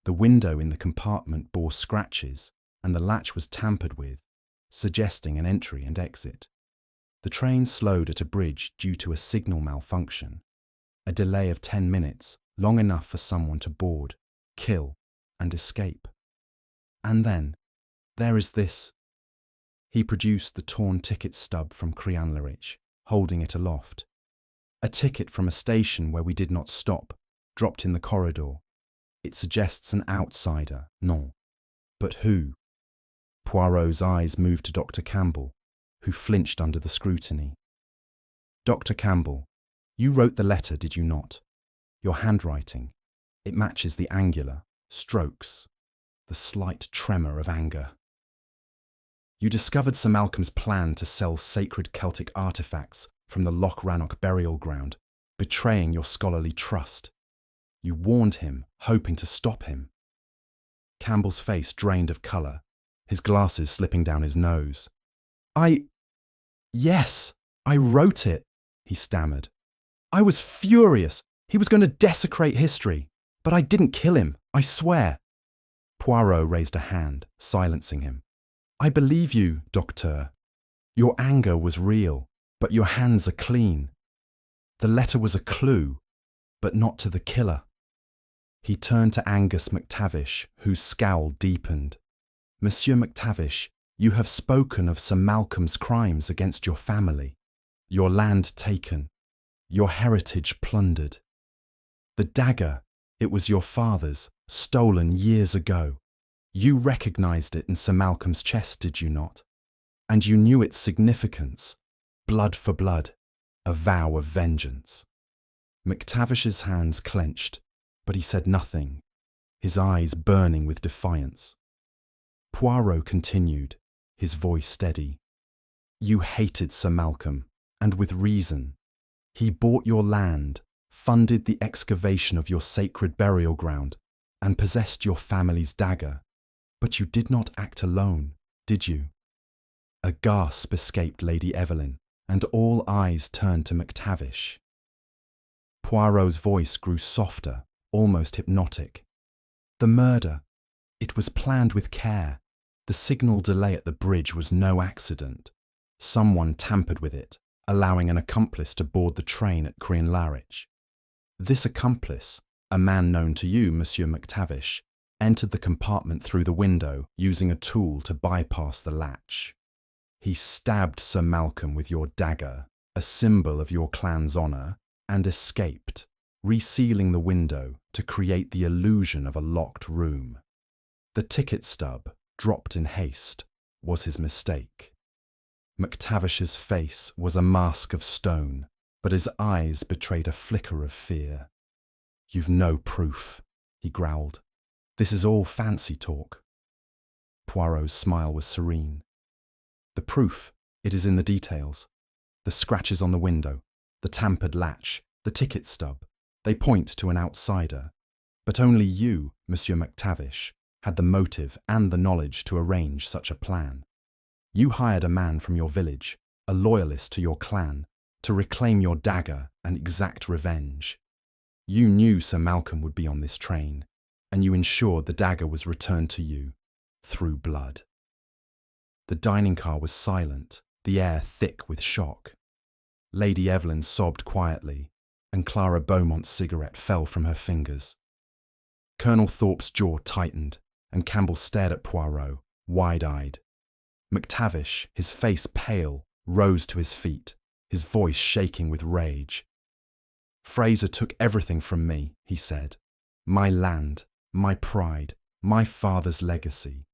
The window in the compartment bore scratches, and the latch was tampered with, suggesting an entry and exit. The train slowed at a bridge due to a signal malfunction, a delay of 10 minutes, long enough for someone to board, kill, and escape. And then, there is this." He produced the torn ticket stub from Crianlarich, holding it aloft. "A ticket from a station where we did not stop, dropped in the corridor. It suggests an outsider, non. But who?" Poirot's eyes moved to Dr. Campbell, who flinched under the scrutiny. "Dr. Campbell, you wrote the letter, did you not? Your handwriting, it matches the angular, strokes, the slight tremor of anger. You discovered Sir Malcolm's plan to sell sacred Celtic artefacts from the Loch Rannoch burial ground, betraying your scholarly trust. You warned him, hoping to stop him." Campbell's face drained of colour, his glasses slipping down his nose. Yes, I wrote it," he stammered. "I was furious. He was going to desecrate history. But I didn't kill him, I swear." Poirot raised a hand, silencing him. "I believe you, Docteur. Your anger was real, but your hands are clean. The letter was a clue, but not to the killer." He turned to Angus MacTavish, whose scowl deepened. "Monsieur MacTavish, you have spoken of Sir Malcolm's crimes against your family, your land taken, your heritage plundered. The dagger, it was your father's, stolen years ago. You recognised it in Sir Malcolm's chest, did you not? And you knew its significance, blood for blood, a vow of vengeance." MacTavish's hands clenched, but he said nothing, his eyes burning with defiance. Poirot continued, his voice steady. "You hated Sir Malcolm, and with reason. He bought your land, funded the excavation of your sacred burial ground, and possessed your family's dagger. But you did not act alone, did you?" A gasp escaped Lady Evelyn, and all eyes turned to MacTavish. Poirot's voice grew softer, almost hypnotic. "The murder, it was planned with care. The signal delay at the bridge was no accident. Someone tampered with it, allowing an accomplice to board the train at Crianlarich. This accomplice, a man known to you, Monsieur MacTavish, entered the compartment through the window using a tool to bypass the latch. He stabbed Sir Malcolm with your dagger, a symbol of your clan's honour, and escaped, resealing the window to create the illusion of a locked room. The ticket stub, dropped in haste, was his mistake." MacTavish's face was a mask of stone, but his eyes betrayed a flicker of fear. "You've no proof," he growled. "This is all fancy talk." Poirot's smile was serene. "The proof, it is in the details. The scratches on the window, the tampered latch, the ticket stub, they point to an outsider. But only you, Monsieur MacTavish, had the motive and the knowledge to arrange such a plan. You hired a man from your village, a loyalist to your clan, to reclaim your dagger and exact revenge. You knew Sir Malcolm would be on this train, and you ensured the dagger was returned to you, through blood." The dining car was silent, the air thick with shock. Lady Evelyn sobbed quietly, and Clara Beaumont's cigarette fell from her fingers. Colonel Thorpe's jaw tightened, and Campbell stared at Poirot, wide-eyed. McTavish, his face pale, rose to his feet, his voice shaking with rage. "Fraser took everything from me," he said. "My land, my pride, my father's legacy.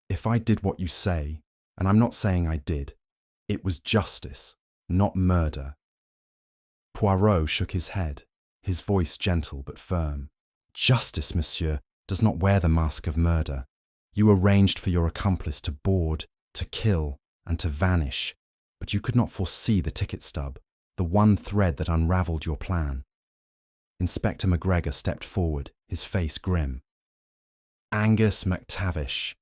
If I did what you say, and I'm not saying I did, it was justice, not murder." Poirot shook his head, his voice gentle but firm. "Justice, monsieur, does not wear the mask of murder. You arranged for your accomplice to board, to kill, and to vanish, but you could not foresee the ticket stub, the one thread that unravelled your plan." Inspector McGregor stepped forward, his face grim. "Angus McTavish,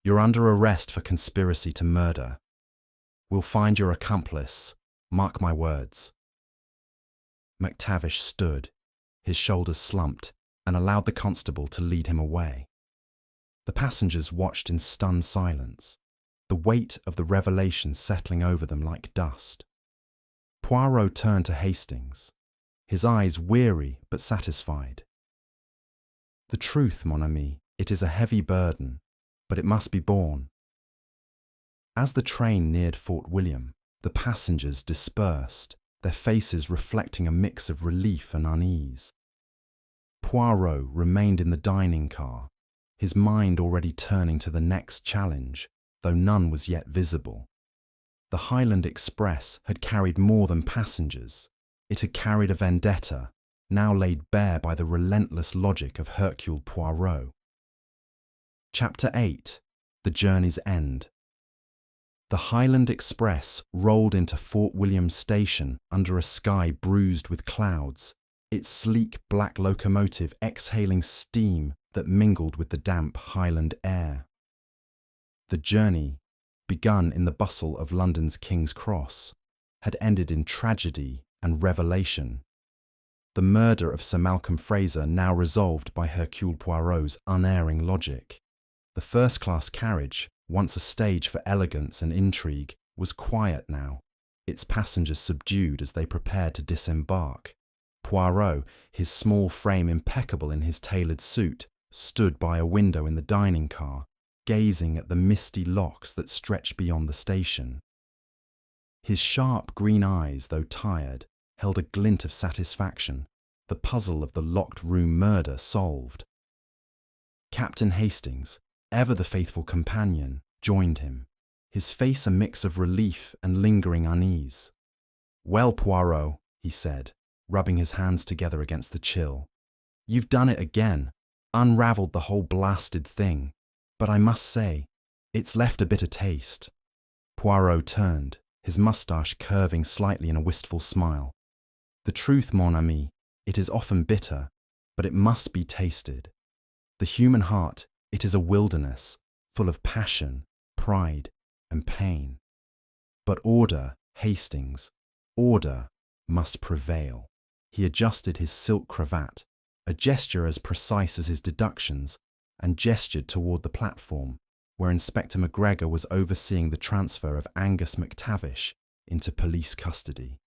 you're under arrest for conspiracy to murder. We'll find your accomplice, mark my words." McTavish stood, his shoulders slumped, and allowed the constable to lead him away. The passengers watched in stunned silence, the weight of the revelation settling over them like dust. Poirot turned to Hastings, his eyes weary but satisfied. "The truth, mon ami, it is a heavy burden, but it must be borne." As the train neared Fort William, the passengers dispersed, their faces reflecting a mix of relief and unease. Poirot remained in the dining car, his mind already turning to the next challenge, though none was yet visible. The Highland Express had carried more than passengers. It had carried a vendetta, now laid bare by the relentless logic of Hercule Poirot. Chapter 8. The Journey's End. The Highland Express rolled into Fort William Station under a sky bruised with clouds, its sleek black locomotive exhaling steam that mingled with the damp Highland air. The journey, begun in the bustle of London's King's Cross, had ended in tragedy and revelation. The murder of Sir Malcolm Fraser now resolved by Hercule Poirot's unerring logic. The first-class carriage, once a stage for elegance and intrigue, was quiet now, its passengers subdued as they prepared to disembark. Poirot, his small frame impeccable in his tailored suit, stood by a window in the dining car, gazing at the misty locks that stretched beyond the station. His sharp green eyes, though tired, held a glint of satisfaction, the puzzle of the locked room murder solved. Captain Hastings, ever the faithful companion, joined him, his face a mix of relief and lingering unease. "Well, Poirot," he said, rubbing his hands together against the chill, "you've done it again, unravelled the whole blasted thing, but I must say, it's left a bitter taste." Poirot turned, his moustache curving slightly in a wistful smile. "The truth, mon ami, it is often bitter, but it must be tasted. The human heart, it is a wilderness, full of passion, pride, and pain. But order, Hastings, order must prevail." He adjusted his silk cravat, a gesture as precise as his deductions, and gestured toward the platform, where Inspector McGregor was overseeing the transfer of Angus McTavish into police custody.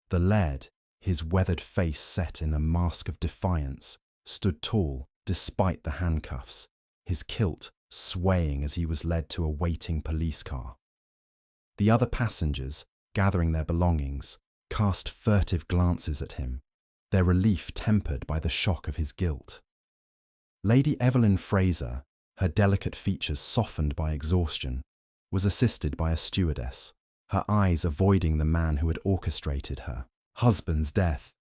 The laird, his weathered face set in a mask of defiance, stood tall despite the handcuffs, his kilt swaying as he was led to a waiting police car. The other passengers, gathering their belongings, cast furtive glances at him, their relief tempered by the shock of his guilt. Lady Evelyn Fraser, her delicate features softened by exhaustion, was assisted by a stewardess, her eyes avoiding the man who had orchestrated her husband's death.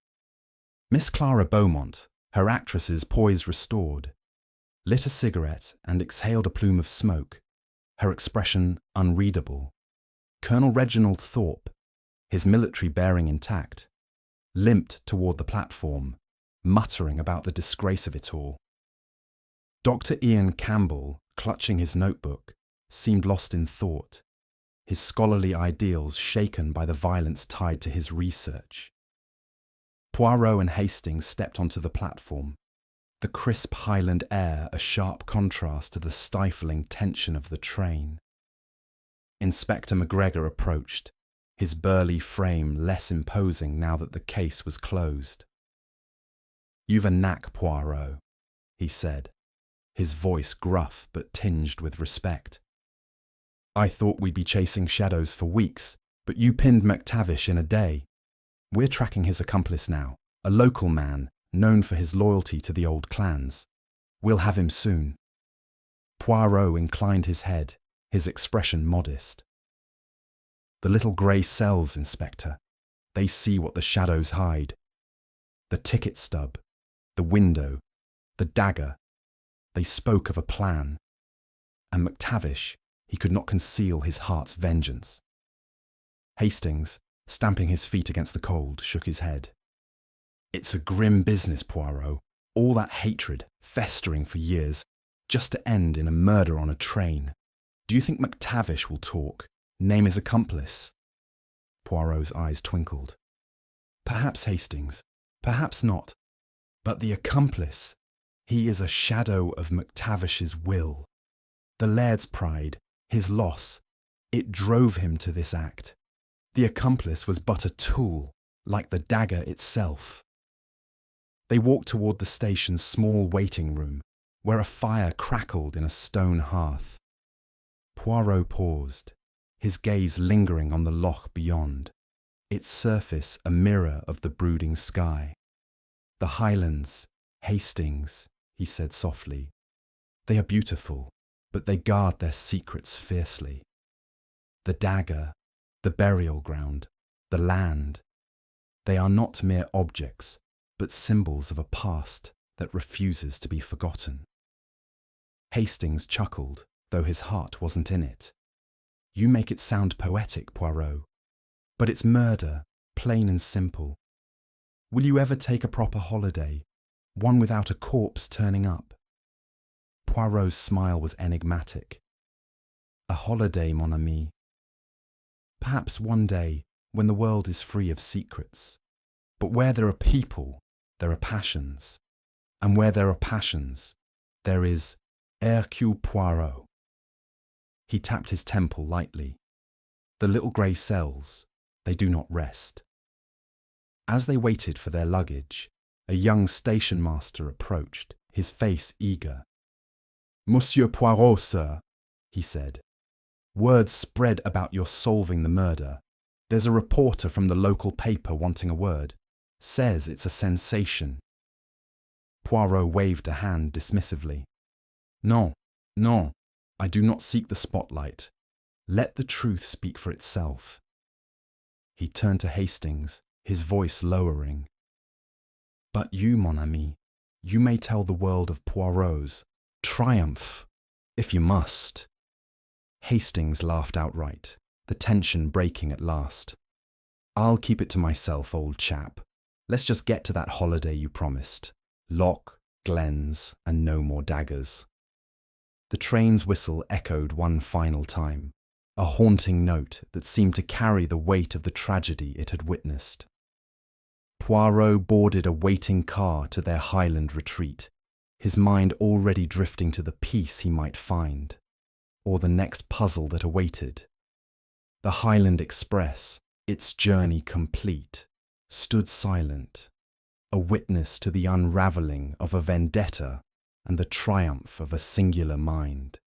Miss Clara Beaumont, her actress's poise restored, lit a cigarette and exhaled a plume of smoke, her expression unreadable. Colonel Reginald Thorpe, his military bearing intact, limped toward the platform, muttering about the disgrace of it all. Dr. Ian Campbell, clutching his notebook, seemed lost in thought, his scholarly ideals shaken by the violence tied to his research. Poirot and Hastings stepped onto the platform, the crisp Highland air a sharp contrast to the stifling tension of the train. Inspector McGregor approached, his burly frame less imposing now that the case was closed. "You've a knack, Poirot," he said, his voice gruff but tinged with respect. "I thought we'd be chasing shadows for weeks, but you pinned McTavish in a day. We're tracking his accomplice now, a local man known for his loyalty to the old clans. We'll have him soon." Poirot inclined his head, his expression modest. "The little grey cells, Inspector. They see what the shadows hide. The ticket stub, the window, the dagger. They spoke of a plan. And McTavish, he could not conceal his heart's vengeance." Hastings, stamping his feet against the cold, shook his head. "It's a grim business, Poirot. All that hatred, festering for years, just to end in a murder on a train. Do you think McTavish will talk, name his accomplice?" Poirot's eyes twinkled. "Perhaps, Hastings, perhaps not. But the accomplice, he is a shadow of McTavish's will. The laird's pride, his loss, it drove him to this act. The accomplice was but a tool, like the dagger itself." They walked toward the station's small waiting room, where a fire crackled in a stone hearth. Poirot paused, his gaze lingering on the loch beyond, its surface a mirror of the brooding sky. "The Highlands, Hastings," he said softly. "They are beautiful, but they guard their secrets fiercely. The dagger, the burial ground, the land, they are not mere objects, but symbols of a past that refuses to be forgotten." Hastings chuckled, though his heart wasn't in it. "You make it sound poetic, Poirot. But it's murder, plain and simple. Will you ever take a proper holiday, one without a corpse turning up?" Poirot's smile was enigmatic. "A holiday, mon ami. Perhaps one day, when the world is free of secrets. But where there are people, there are passions. And where there are passions, there is Hercule Poirot." He tapped his temple lightly. "The little grey cells, they do not rest." As they waited for their luggage, a young station master approached, his face eager. "Monsieur Poirot, sir," he said. "Word spread about your solving the murder. There's a reporter from the local paper wanting a word. Says it's a sensation." Poirot waved a hand dismissively. "Non, non, I do not seek the spotlight. Let the truth speak for itself." He turned to Hastings, his voice lowering. "But you, mon ami, you may tell the world of Poirot's triumph, if you must." Hastings laughed outright, the tension breaking at last. "I'll keep it to myself, old chap. Let's just get to that holiday you promised. Loch, glens, and no more daggers." The train's whistle echoed one final time, a haunting note that seemed to carry the weight of the tragedy it had witnessed. Poirot boarded a waiting car to their Highland retreat, his mind already drifting to the peace he might find, or the next puzzle that awaited. The Highland Express, its journey complete, stood silent, a witness to the unravelling of a vendetta and the triumph of a singular mind.